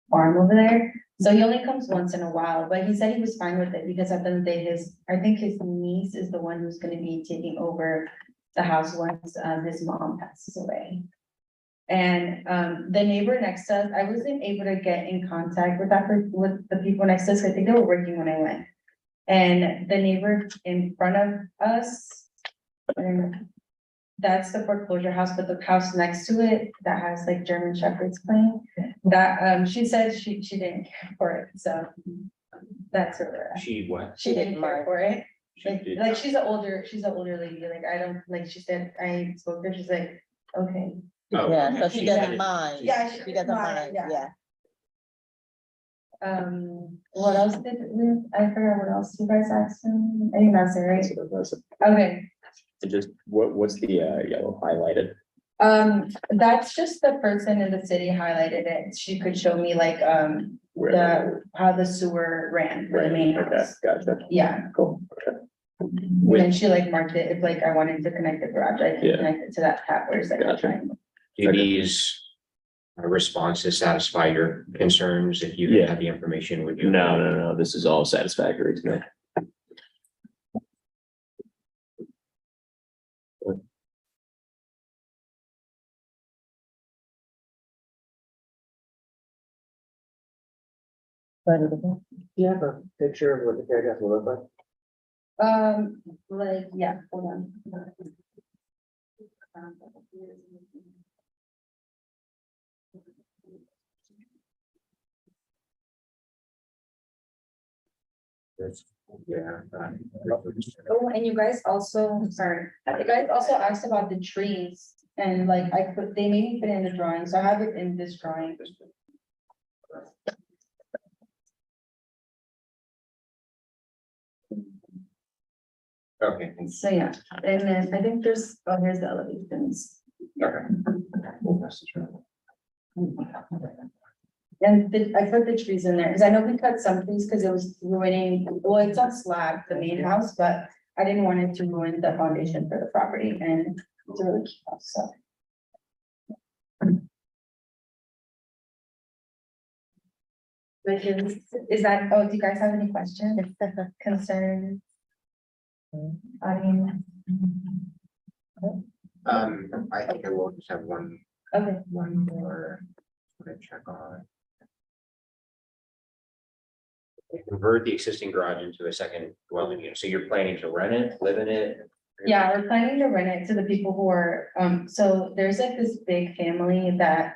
farm over there. So he only comes once in a while, but he said he was fine with it because at the end of the day, I think his niece is the one who's gonna be taking over the house once, his mom passes away. And, the neighbor next to us, I wasn't able to get in contact with with the people next to us, I think they were working when I went. And the neighbor in front of us, that's the foreclosure house, but the house next to it that has like German Shepherds playing, that, she said she didn't care for it, so that's where we're at.
She what?
She didn't care for it.
She did
Like
not.
she's an older lady, like I don't, like she said, I spoke to her, she's like, okay.
Oh,
Yeah, so she doesn't
Yeah.
mind.
Yeah,
She doesn't mind, yeah.
What else I forgot what else you guys asked him, I think that's it, right? Okay,
And just what's the yellow highlighted?
that's just the person in the city highlighted it, she could show me like,
Where?
how the sewer ran for the main
Okay,
house.
gotcha.
Yeah,
Cool. Okay.
and then she like marked it, if like I wanted to connect the garage, I can
Yeah.
connect it to that tap where it's like.
Gotcha.
Do these responses satisfy your concerns? If you
Yeah.
had the information, would you?
No, this is all satisfactory to me.
Do you have a picture of what the paragraph will look like?
Like, yeah, hold on.
Yeah.
Oh, and you guys also, sorry, you guys also asked about the trees and like they made me put in the drawing, so I have it in this drawing.
Okay.
So, yeah, and then I think there's, oh, here's the elevations.
Okay.
And I put the trees in there, because I know we cut some trees because it was ruining, well, it's on slab, the main house, but I didn't want it to ruin the foundation for the property, and it's a really cute house, so. But is that, oh, do you guys have any questions, concerns? I mean.
I think I will just have one
Okay.
more. I'm gonna check on. Convert the existing garage into a second dwelling unit. So you're planning to rent it, live in it?
Yeah, we're planning to rent it to the people who are, so there's like this big family that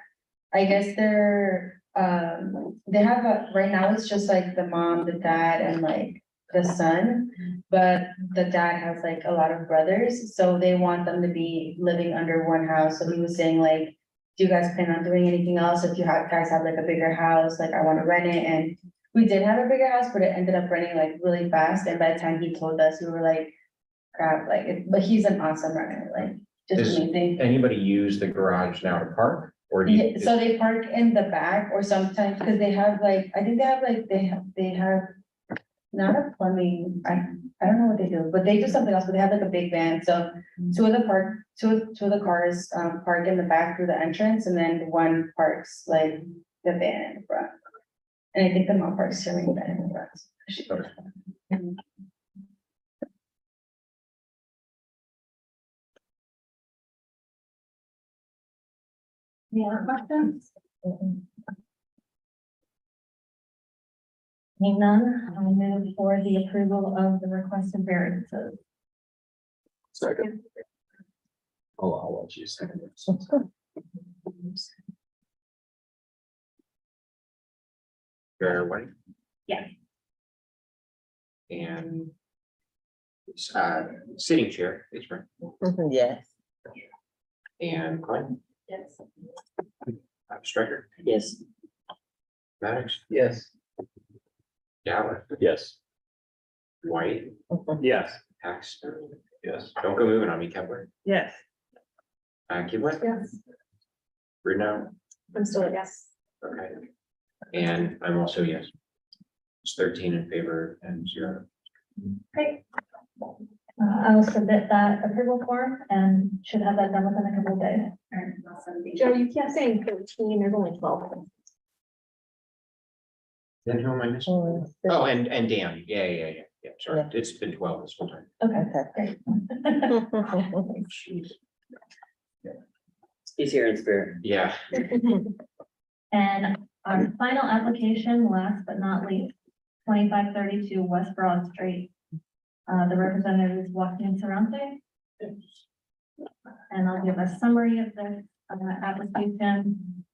I guess they have right now it's just like the mom, the dad, and like the son. But the dad has like a lot of brothers, so they want them to be living under one house. So he was saying like, do you guys plan on doing anything else? If you guys have like a bigger house, like I want to rent it. And we did have a bigger house, but it ended up renting like really fast. And by the time he told us, we were like, crap, like, but he's an awesome renter, like, just
Does
amazing.
anybody use the garage now to park? Or do you?
Yeah, so they park in the back or sometimes, because they have like, I think they have not a plumbing, I don't know what they do, but they do something else, but they have like a big van, so two of the cars, park in the back through the entrance, and then one parks like the van in front. And I think the mom parks here in the van in front. Mhm. Any other questions? Seeing none, I move for the approval of the requested variances.
Second. I'll let you second it.
Fair White?
Yes.
And. Sitting chair, it's right.
Yes.
And Glenn,
Yes.
Striker,
Yes.
Maddox,
Yes.
Galvin,
Yes.
White,
Yes.
Paxton,
Yes.
don't go moving on me, Kepler,
Yes.
Kibble,
Yes,
Bruno,
I'm still a yes.
okay. And I'm also yes. It's 13 in favor and 0.
Great. I will submit that approval form and should have that done within a couple of days.
Alright, awesome. Thank
Joe,
you.
you kept saying 13, there's only 12.
Then who am I missing? Oh, and Dan, yeah, sorry,
Yeah.
it's been 12 this whole time.
Okay, great.
Easier in spirit.
Yeah,
And our final application, last but not least, 2532 West Broad Street. The representative is Joaquin Sarante. And I'll give a summary of this application.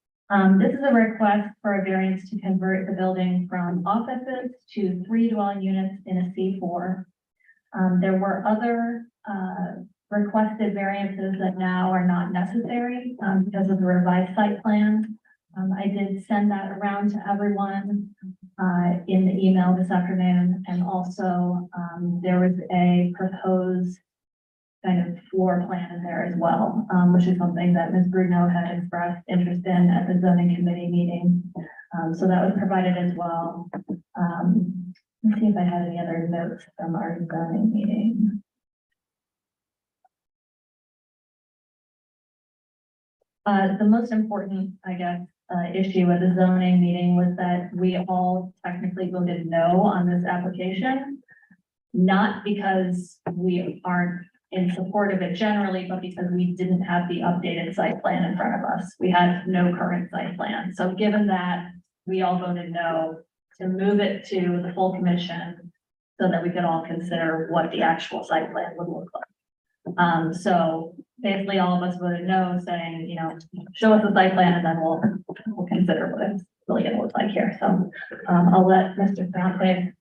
This is a request for a variance to convert the building from offices to 3 dwelling units in a C4. There were other requested variances that now are not necessary because of the revised site plan. I did send that around to everyone in the email this afternoon, and also there was a proposed kind of floor plan in there as well, which is something that Ms. Bruno had expressed interest in at the zoning committee meeting. So that was provided as well. Let's see if I had any other notes from our zoning meeting. The most important, I guess, issue with the zoning meeting was that we all technically voted no on this application. Not because we aren't in support of it generally, but because we didn't have the updated site plan in front of us. We had no current site plan. So given that, we all voted no to move it to the full commission so that we could all consider what the actual site plan would look like. So basically all of us voted no, saying, you know, show us the site plan and then we'll consider what it's really gonna look like here. So I'll let Mr. Fountain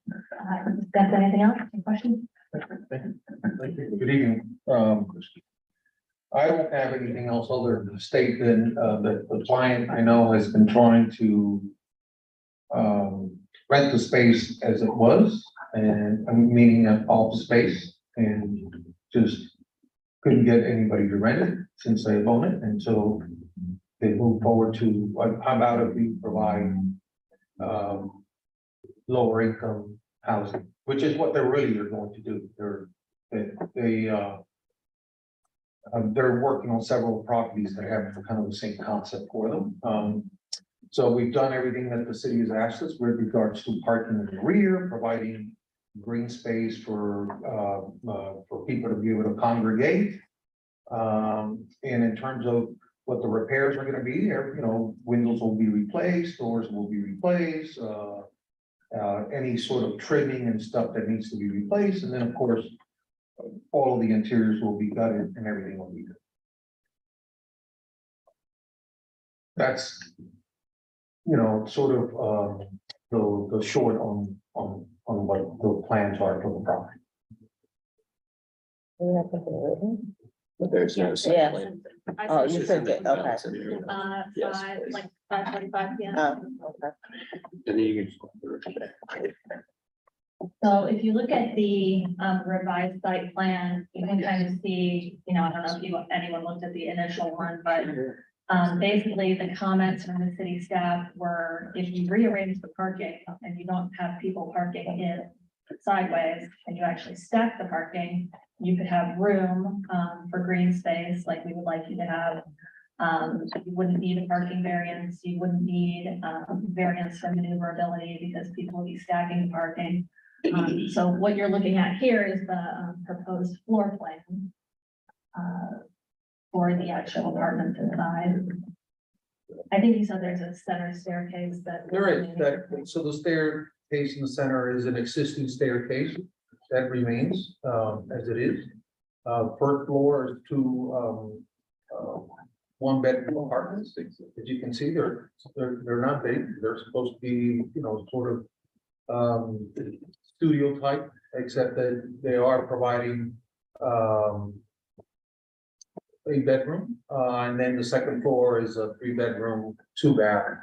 discuss anything else, any questions?
Good evening. I don't have anything else other than to state than that the client I know has been trying to rent the space as it was, and I'm meaning an office space, and just couldn't get anybody to rent it since they own it, and so they moved forward to how about if we provide lower income housing, which is what they're really going to do. They're working on several properties that have kind of the same concept for them. So we've done everything that the city has asked us with regards to parking in the rear, providing green space for people to be able to congregate. And in terms of what the repairs are going to be, you know, windows will be replaced, doors will be replaced, any sort of trimming and stuff that needs to be replaced, and then of course, all of the interiors will be gutted and everything will be good. That's, you know, sort of the short on what the plans are for the property.
But there's no. site
Yeah.
plan.
Oh, you said it, okay.
Yes.
5:45 p.m.
Okay.
and then you can.
So if you look at the revised site plan, you can kind of see, you know, I don't know if anyone looked at the initial one, but basically the comments from the city staff were, if you rearrange the parking and you don't have people parking in sideways and you actually stack the parking, you could have room for green space like we would like you to have. You wouldn't need a parking variance, you wouldn't need variance for maneuverability because people will be stacking the parking. So what you're looking at here is the proposed floor plan for the actual apartments inside. I think you said there's a center staircase that.
There is, so the staircase in the center is an existing staircase that remains as it is. First floor is two one-bedroom apartments. As you can see, they're not big. They're supposed to be, you know, sort of studio type, except that they are providing a bedroom, and then the second floor is a 3-bedroom, 2-bath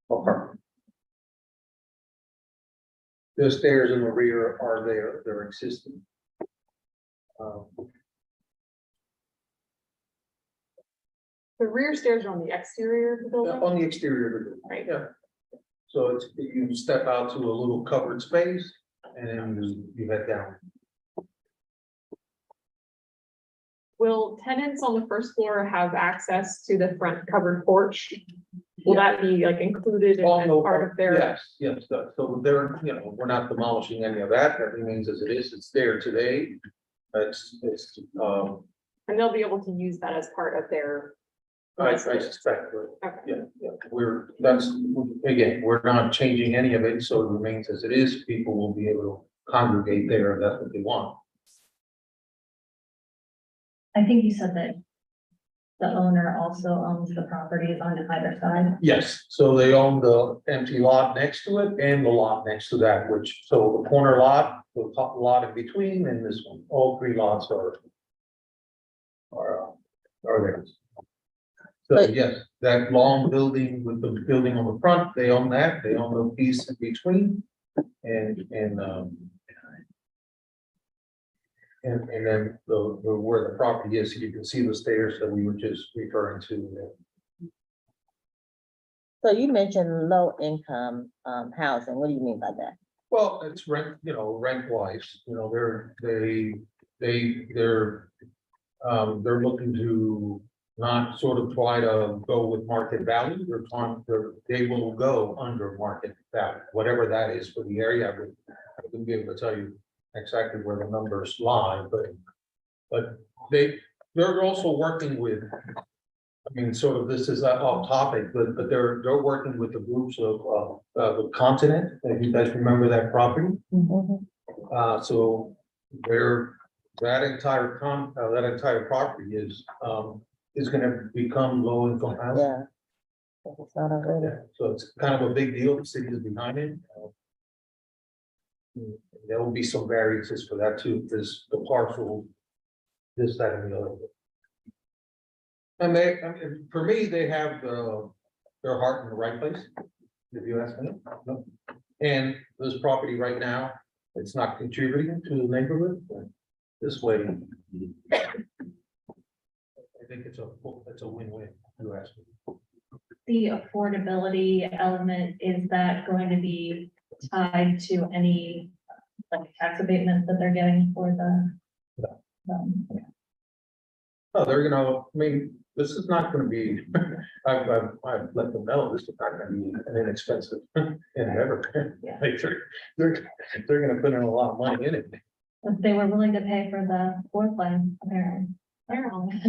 apartment. The stairs in the rear are there, they're existing.
The rear stairs are on the exterior of the building.
On the exterior of the building.
Right.
Yeah. So it's, you step out to a little covered space and then you head down.
Will tenants on the first floor have access to the front covered porch? Will that be like included
Oh,
as
no,
part of their?
Yes, so they're, we're not demolishing any of that, that remains as it is, it's there today. It's,
And they'll be able to use that as part of their.
I suspect,
Okay.
yeah, that's, again, we're not changing any of it, so it remains as it is, people will be able to congregate there, if that's what they want.
I think you said that the owner also owns the properties on either side.
Yes, so they own the empty lot next to it and the lot next to that, which, so the corner lot, the top lot in between, and this one, all three lots are theirs. So
But-
yes, that long building with the building on the front, they own that, they own the piece in between, and then the where the property is, you can see the stairs that we were just referring to there.
So you mentioned low income, housing. What do you mean by that?
Well, it's rent, rent wise, they're looking to not sort of try to go with market value. They will go under market value, whatever that is for the area. I wouldn't be able to tell you exactly where the numbers lie, but they're also working with, I mean, sort of, this is off topic, but they're working with the groups of the continent. If you guys remember that property, so that entire property is gonna become low income housing.
Yeah. It's not already.
Yeah, so it's kind of a big deal. The city is behind it. There will be some variances for that too, because the parcel, this, that, and the other. And I mean, for me, they have their heart in the right place, if you ask me. No. And this property right now, it's not contributing to the neighborhood, but this way. I think it's a win-win, if you ask me.
The affordability element, is that going to be tied to any like tax abatement that they're getting for the?
Oh, they're gonna, I mean, this is not gonna be, I've let them know, this is not gonna be an inexpensive endeavor.
Yeah.
Like, they're gonna put in a lot of money in it.
They were willing to pay for the floor plan, apparently.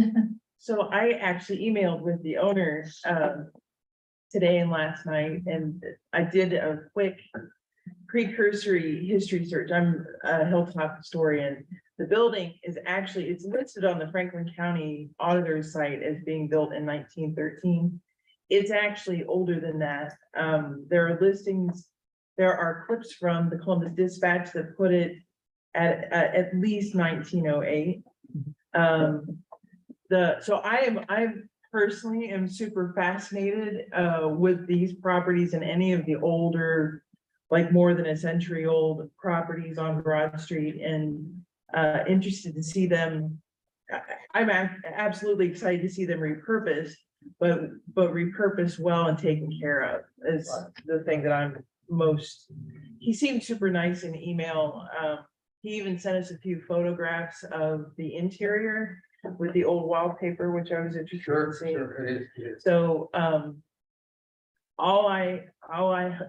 So I actually emailed with the owner, today and last night, and I did a quick precursory history search. I'm a Hilltop historian. The building is actually, it's listed on the Franklin County Auditor's site as being built in 1913. It's actually older than that. There are listings, there are clips from the Columbus Dispatch that put it at least 1908. So I personally am super fascinated with these properties and any of the older, like more than a century old properties on Broad Street, and interested to see them. I'm absolutely excited to see them repurposed, but repurposed well and taken care of is the thing that I'm most. He seemed super nice in email. He even sent us a few photographs of the interior with the old wallpaper, which I was interested in seeing.
Sure, it is.
So, all I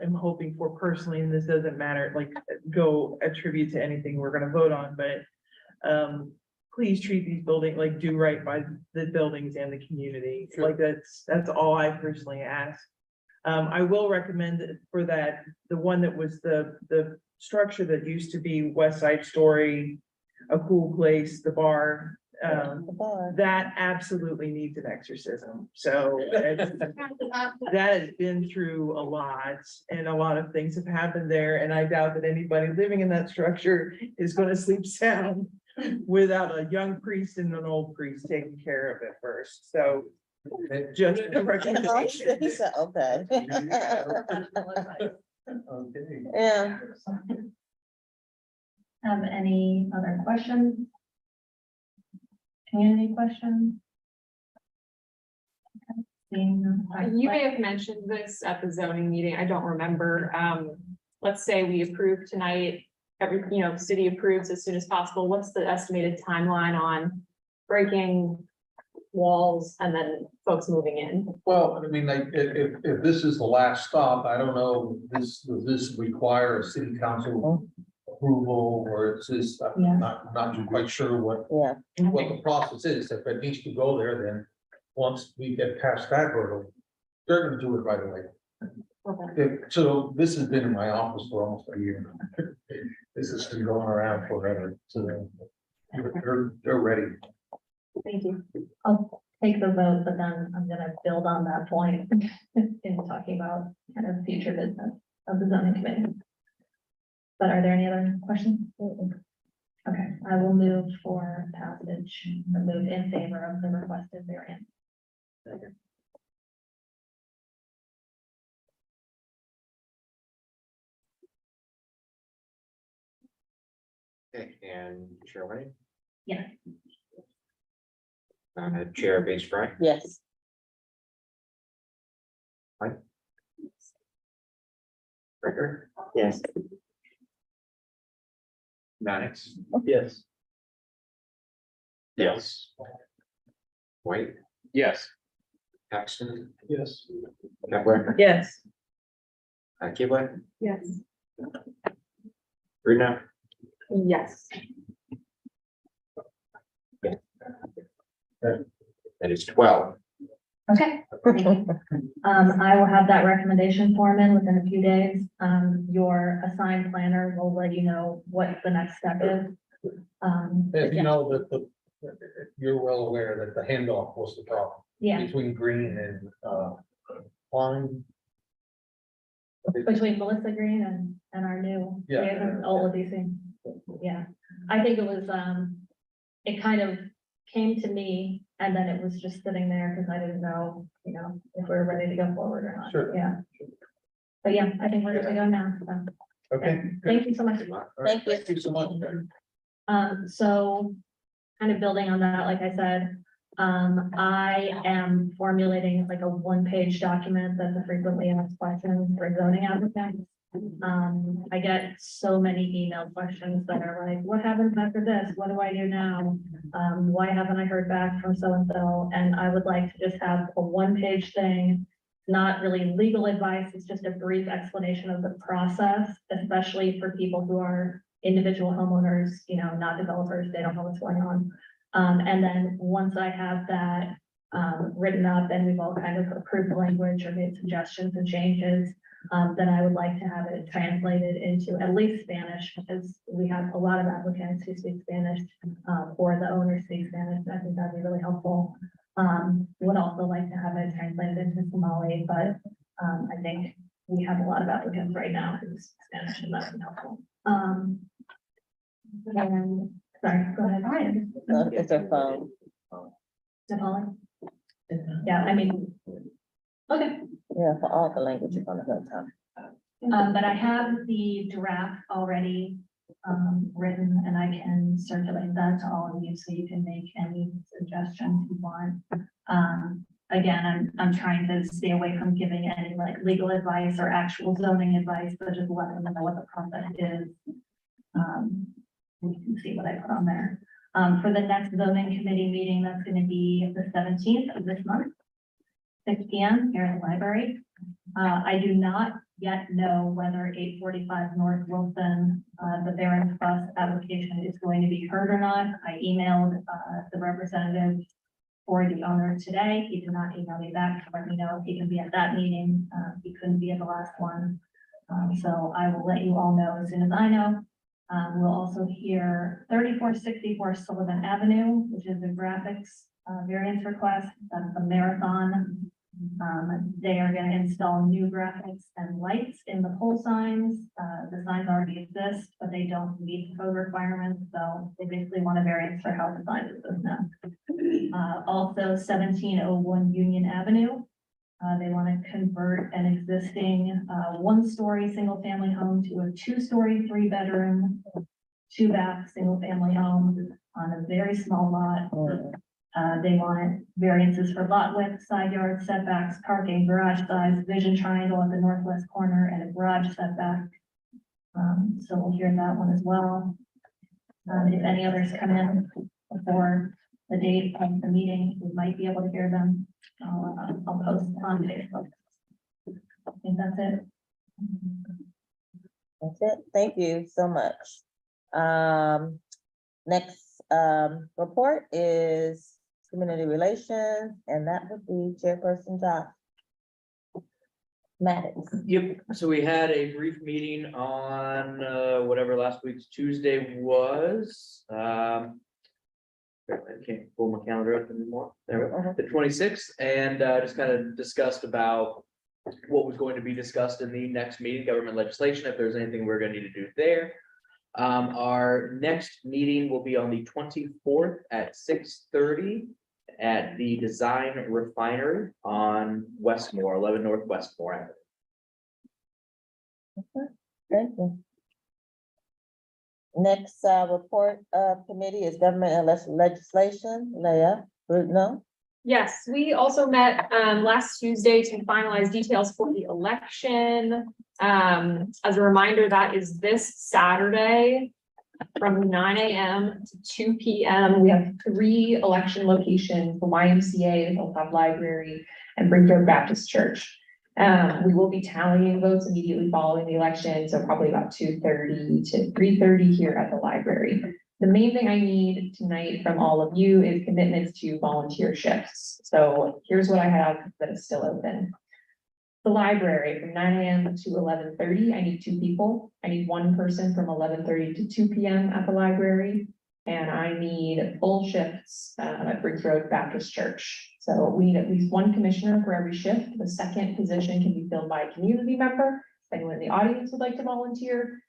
am hoping for personally, and this doesn't matter, like, go attribute to anything we're gonna vote on, but, please treat these buildings, like, do right by the buildings and the community.
Sure.
Like, that's all I personally ask. I will recommend for that, the one that was the structure that used to be West Side Story, a cool place, the bar, that absolutely needs an exorcism. So that has been through a lot, and a lot of things have happened there, and I doubt that anybody living in that structure is going to sleep sound without a young priest and an old priest taking care of it first. So just a recommendation.
Okay.
Okay.
Yeah.
have any other questions? Community questions? Okay, seeing none.
You may have mentioned this at the zoning meeting, I don't remember. Let's say we approve tonight, city approves as soon as possible. What's the estimated timeline on breaking walls and then folks moving in?
Well, I mean, like, if this is the last stop, I don't know, does this require a city council approval, or it's just, I'm
Yeah.
not quite sure what the process is. If it needs to go there, then once we get past that hurdle, they're gonna do it right away.
Okay.
So this has been in my office for almost a year. This has been going around forever, so they're ready.
Thank you.
I'll take the vote, but then I'm gonna build on that point in talking about kind of future business of the zoning committee. But are there any other questions? Okay, I will move for passage, or move in favor of the requested variance.
Okay, and Chair White?
Yes.
Chair Base Fry?
Yes.
Ricker?
Yes.
Maddox?
Yes.
Yes. White?
Yes.
Paxton?
Yes.
Kepler?
Yes.
Kibble?
Yes.
Bruno?
Yes.
That is 12.
Okay. Thank you. I will have that recommendation form in within a few days. Your assigned planner will let you know what the next step is.
If you know that you're well aware that the handoff was the problem
Yeah,
between Green and Klein.
between Melissa Green and our new, all of these things. Yeah, I think it was, it kind of came to me and then it was just sitting there because I didn't know, if we were ready to go forward or not.
Sure.
Yeah. But yeah, I think we're good to go now. So,
Okay.
thank you so much.
Thank you.
Thank you so much.
So kind of building on that, like I said, I am formulating like a one-page document that's a frequently asked questions for zoning applicants. I get so many email questions that are like, what happens after this? What do I do now? Why haven't I heard back from so-and-so? And I would like to just have a one-page thing, not really legal advice. It's just a brief explanation of the process, especially for people who are individual homeowners, not developers. They don't know what's going on. And then once I have that written up and we've all kind of approved the language or made suggestions and changes, then I would like to have it translated into at least Spanish, because we have a lot of applicants who speak Spanish, or the owners speak Spanish. I think that'd be really helpful. Would also like to have it translated into Somali, but I think we have a lot of applicants right now who speak Spanish, and that's helpful. And sorry, go ahead, Ryan.
It's her phone.
Somali? Yeah, I mean, okay.
Yeah, for all the languages on the hilltop.
But I have the draft already written, and I can circulate that to all of you so you can make any suggestions you want. Again, I'm trying to stay away from giving any like legal advice or actual zoning advice, but just letting them know what the process is. We can see what I put on there. For the next zoning committee meeting, that's going to be the 17th of this month, 6 p.m. here in the library. I do not yet know whether 845 North Wilson, the Barron's Bus application is going to be heard or not. I emailed the representative for the owner today. He did not email me back to let me know if he can be at that meeting. He couldn't be at the last one. So I will let you all know as soon as I know. We'll also hear 3464 Sullivan Avenue, which is a graphics variance request. That's a marathon. They are going to install new graphics and lights in the pole signs. The signs already exist, but they don't meet the code requirements. So they basically want a variance for how the sign is now. Also 1701 Union Avenue. They want to convert an existing one-story single-family home to a two-story, three-bedroom two-bath, single-family home on a very small lot. They want variances for lot width, side yard setbacks, parking, garage size, vision triangle at the northwest corner, and a garage setback. So we'll hear that one as well. If any others come in before the date of the meeting, we might be able to hear them. I'll post on Facebook. I think that's it.
That's it. Thank you so much. Next, report is community relations, and that would be Chairperson Josh Maddox.
Yep, so we had a brief meeting on whatever last week's Tuesday was. I can't pull my calendar up anymore. There we go, the 26th, and just kind of discussed about what was going to be discussed in the next meeting, government legislation, if there's anything we're gonna need to do there. Our next meeting will be on the 24th at 6:30 at the Design Refinery on Westmore, 11 North Westmore Avenue.
Thank you. Next, report of committee is government and legislation. Leah, no?
Yes, we also met last Tuesday to finalize details for the election. As a reminder, that is this Saturday from 9 a.m. to 2 p.m. We have 3 election locations: the YMCA, the Hilltop Library, and Bridgeburg Baptist Church. We will be tallying votes immediately following the election, so probably about 2:30 to 3:30 here at the library. The main thing I need tonight from all of you is commitments to volunteer shifts. So here's what I have that is still open. The library from 9 a.m. to 11:30, I need 2 people. I need 1 person from 11:30 to 2 p.m. at the library. And I need full shifts at Briggs Road Baptist Church. So we need at least 1 commissioner for every shift. The second position can be filled by a community member. If anyone in the audience would like to volunteer.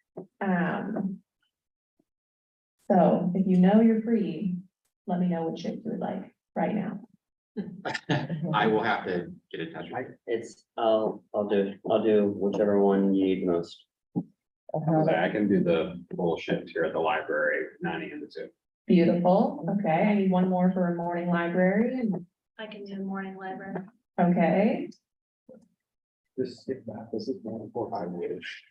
So if you know you're free, let me know what shift you would like right now.
I will have to get in touch with you.
It's, I'll do whichever one you need most.
I can do the full shift here at the library, 9 a.m. to 2.
Beautiful. Okay, I need 1 more for a morning library. And
I can do morning library.
okay,
This is 1 I wish.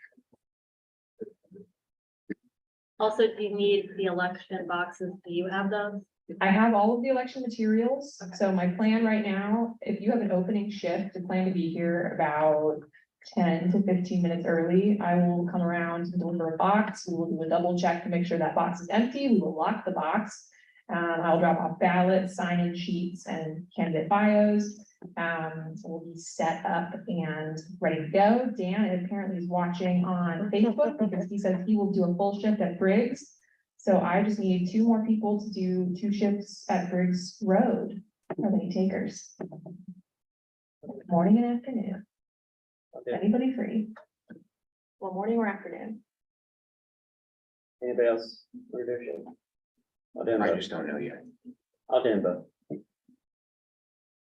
Also, do you need the election boxes? Do you have those?
I have all of the election materials. So my plan right now, if you have an opening shift, I plan to be here about 10 to 15 minutes early. I will come around and deliver a box. We will do a double check to make sure that box is empty. We will lock the box. I'll drop off ballots, sign-in sheets, and candidate bios. So we'll be set up and ready to go. Dan apparently is watching on Facebook because he says he will do a full shift at Briggs. So I just need 2 more people to do 2 shifts at Briggs Road. Are there any takers? Morning and afternoon. Anybody free? Well, morning or afternoon?
Anybody else? What are you doing? I'll do them
I
both.
just don't know yet.
I'll do them both.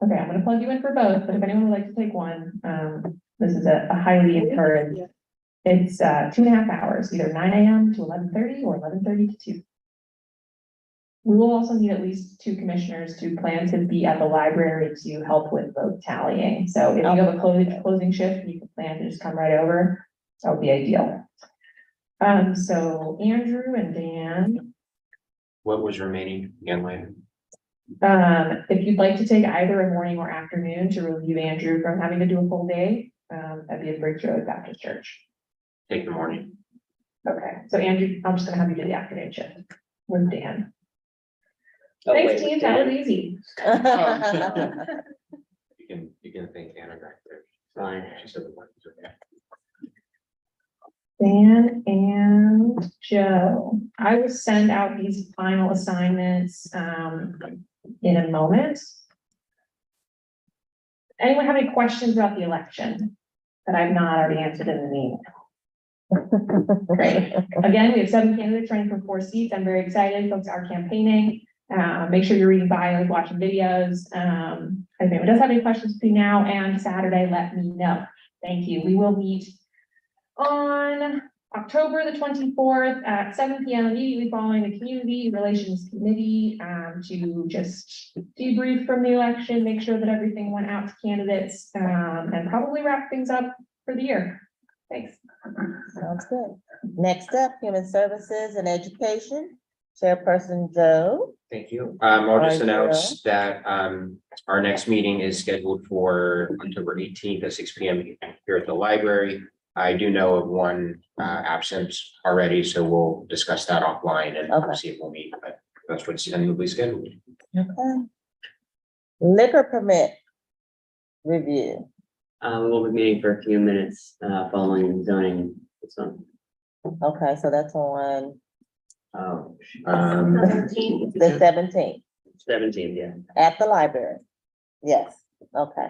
Okay, I'm gonna plug you in for both, but if anyone would like to take one, this is a highly encouraged. It's 2.5 hours, either 9 a.m. to 11:30 or 11:30 to 2. We will also need at least 2 commissioners to plan to be at the library to help with vote tallying. So if you have a closing shift, you can plan to just come right over. That would be ideal. So Andrew and Dan,
What was remaining again, later?
if you'd like to take either a morning or afternoon to relieve Andrew from having to do a full day, that'd be at Bridge Road Baptist Church.
Take the morning.
Okay, so Andrew, I'm just gonna have you do the afternoon shift with Dan.
Oh,
Thanks,
wait,
team,
Dan.
that was easy.
You can thank Anna back there.
Fine.
She said the work was okay.
Dan and Joe, I will send out these final assignments in a moment. Anyone have any questions about the election that I've not already answered in the meeting? Great. Again, we have 7 candidates running for 4 seats. I'm very excited. Folks are campaigning. Make sure you're reading bios, watching videos. If anyone does have any questions between now and Saturday, let me know. Thank you. We will meet on
October the 24th at 7 p.m. immediately following the Community Relations Committee, to just debrief from the election, make sure that everything went out to candidates, and probably wrap things up for the year. Thanks.
Sounds good. Next up, Human Services and Education, Chairperson Joe.
Thank you. I'll just
Alright,
announce that our next meeting is scheduled for October 18th at 6 p.m. here at the library. I do know of one absence already, so we'll discuss that offline and
Okay.
see if we'll meet, but that's what's tentatively scheduled.
Okay. Liquor permit review.
We'll be meeting for a few minutes, following zoning. So,
Okay, so that's on
oh,
the 17th
17, yeah.
at the library. Yes, okay.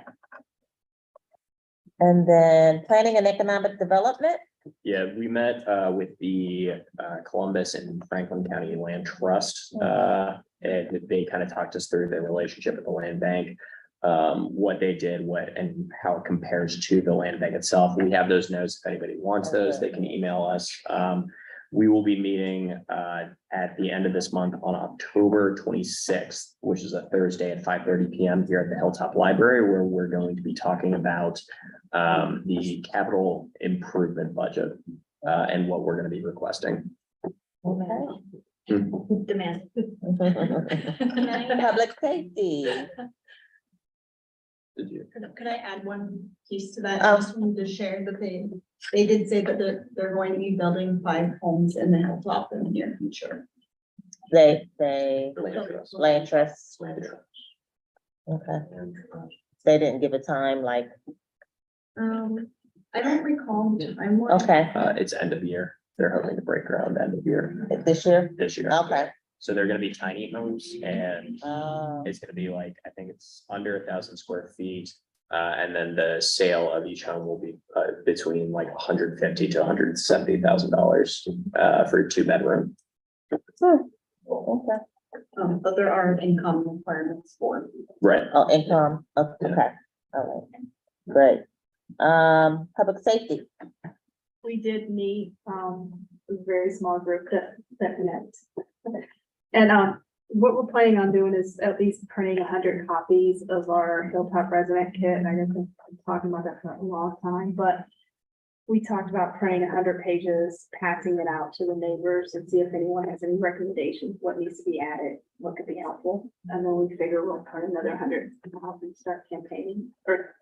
And then Planning and Economic Development.
Yeah, we met with the Columbus and Franklin County Land Trust. And they kind of talked us through their relationship with the land bank. What they did, what and how it compares to the land bank itself. We have those notes. If anybody wants those, they can email us. We will be meeting at the end of this month on October 26th, which is a Thursday at 5:30 p.m. here at the Hilltop Library, where we're going to be talking about the capital improvement budget and what we're going to be requesting.
Okay.
Demand.
Public safety.
Did you?
Could I add one piece to that?
Oh.
I just wanted to share that they did say that they're going to be building 5 homes in the Hilltop in the near future.
They
Land trust.
land trust. Okay. They didn't give a time, like,
I don't recall the timeline.
okay,
It's end of year. They're hoping to break ground end of year
this year,
this year.
okay.
So they're gonna be tiny homes and
Oh,
it's gonna be like, I think it's under 1,000 square feet. And then the sale of each home will be between like $150,000 to $170,000 for a 2-bedroom.
okay.
But there are income requirements for.
Right.
Oh, income, okay, all right, great. Public safety,
We did meet, a very small group that met. And, what we're planning on doing is at least printing 100 copies of our Hilltop resident kit, and I guess I'm talking about that for a long time, but we talked about printing 100 pages, passing it out to the neighbors and see if anyone has any recommendations, what needs to be added, what could be helpful. And then we figure we'll print another 100 and start campaigning or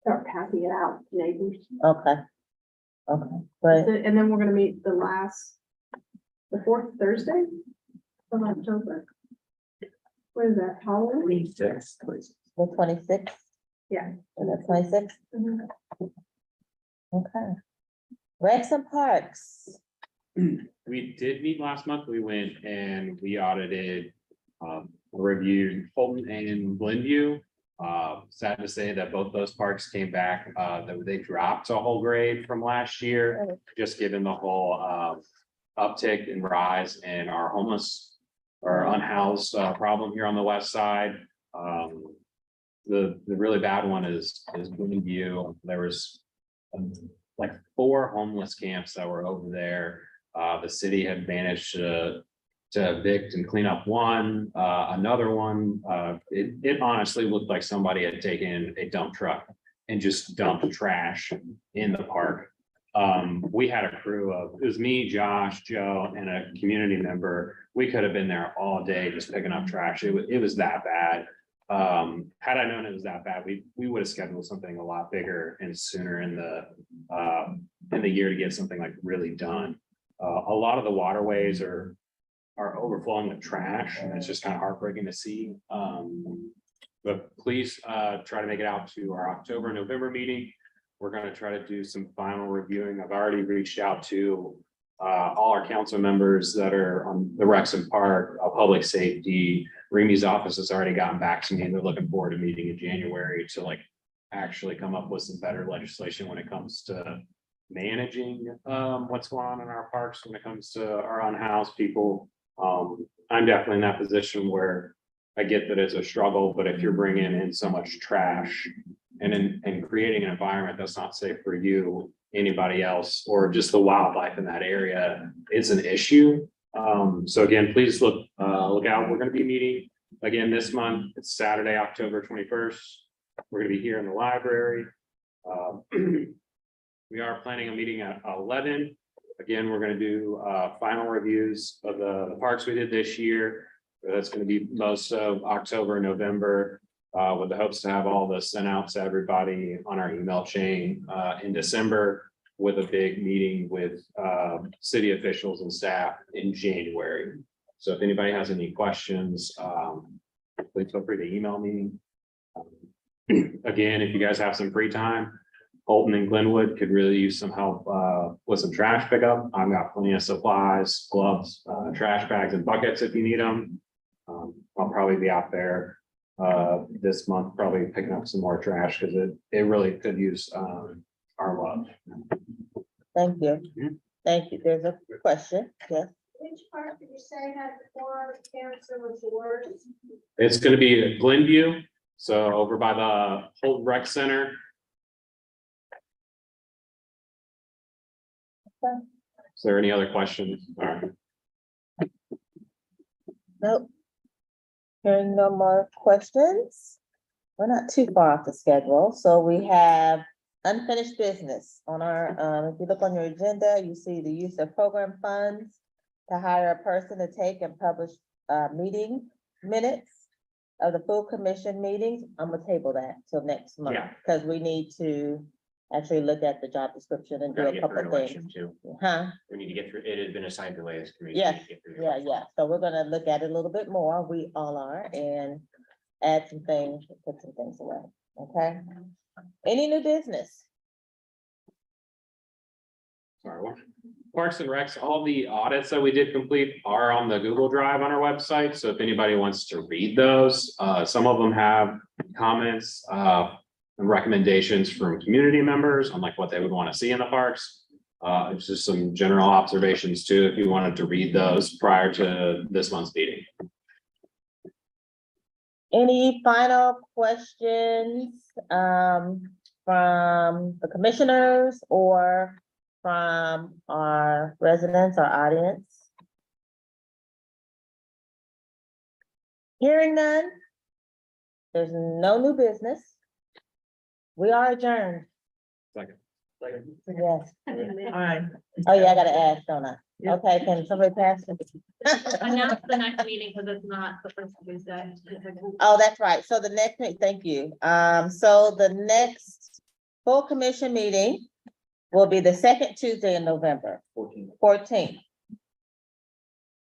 start passing it out to neighbors.
okay. Okay, great,
And then we're gonna meet the 4th Thursday of October. What is that, Halloween?
the 26th,
Yeah.
and the 26th, okay. Recs and Parks,
We did meet last month. We went and we audited, reviewed Fulton and Glenview. Sad to say that both those parks came back, that they dropped a whole grade from last year, just given the whole, uptick and rise in our homeless or unhoused, problem here on the west side. The really bad one is Glenview. There was like 4 homeless camps that were over there. The city had managed to evict and clean up one, another one. It honestly looked like somebody had taken a dump truck and just dumped trash in the park. We had a crew of, it was me, Josh, Joe, and a community member. We could have been there all day just picking up trash. It was that bad. Had I known it was that bad, we would have scheduled something a lot bigger and sooner in the year to get something like really done. A lot of the waterways are overflowing with trash, and it's just kind of heartbreaking to see. But please try to make it out to our October, November meeting. We're going to try to do some final reviewing. I've already reached out to all our council members that are on the Recs and Park, public safety. Remy's office has already gotten back to me, and they're looking forward to meeting in January to like actually come up with some better legislation when it comes to managing what's going on in our parks when it comes to our unhoused people. I'm definitely in that position where I get that it's a struggle, but if you're bringing in so much trash and creating an environment that's not safe for you, anybody else or just the wildlife in that area is an issue. So again, please look out. We're gonna be meeting again this month. It's Saturday, October 21st. We're gonna be here in the library. We are planning a meeting at 11. Again, we're gonna do final reviews of the parks we did this year. That's gonna be most of October, and November, with the hopes to have all this sent out to everybody on our email chain in December, with a big meeting with city officials and staff in January. So if anybody has any questions, please feel free to email me. Again, if you guys have some free time, Holton and Glenwood could really use some help with some trash pickup. I've got plenty of supplies, gloves, trash bags and buckets if you need them. I'll probably be out there this month, probably picking up some more trash because it really could use our love.
Thank you. Thank you. There's a question. Yes.
Which part did you say had more cancer was yours?
It's gonna be Glenview, so over by the Holton Rec Center. Is there any other questions? All right.
Nope. Hearing no more questions. We're not too far off the schedule, so we have unfinished business on our, if you look on your agenda, you see the use of program funds to hire a person to take and publish meeting minutes of the full commission meetings. I'm gonna table that till next month,
Yeah.
because we need to actually look at the job description and do
Gotta
a
get
couple
through
of
election
things.
too.
Huh?
We need to get through, it has been assigned to Leia's committee.
Yes, yeah. So we're gonna look at it a little bit more. We all are, and add some things, put some things away, okay? Any new business?
Sorry, what? Parks and Recs, all the audits that we did complete are on the Google Drive on our website. So if anybody wants to read those, some of them have comments, and recommendations from community members on like what they would want to see in the parks. It's just some general observations too, if you wanted to read those prior to this month's meeting.
Any final questions from the commissioners or from our residents or audience? Hearing none, there's no new business. We are adjourned.
Second.
Yes.
All right.
Oh, yeah, I gotta ask, don't I? Okay, can somebody pass it?
Announce the next meeting because it's not the first Tuesday.
Oh, that's right. So the next, thank you. So the next full commission meeting will be the second Tuesday in November, 14th.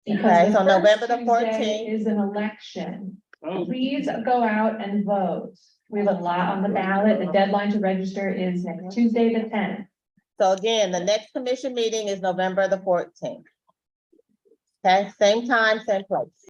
Okay, so November the 14th.
Is an election.
Oh.
Please go out and vote. We have a lot on the ballot. The deadline to register is next Tuesday, the 10th.
So again, the next commission meeting is November the 14th. Okay, same time, same place.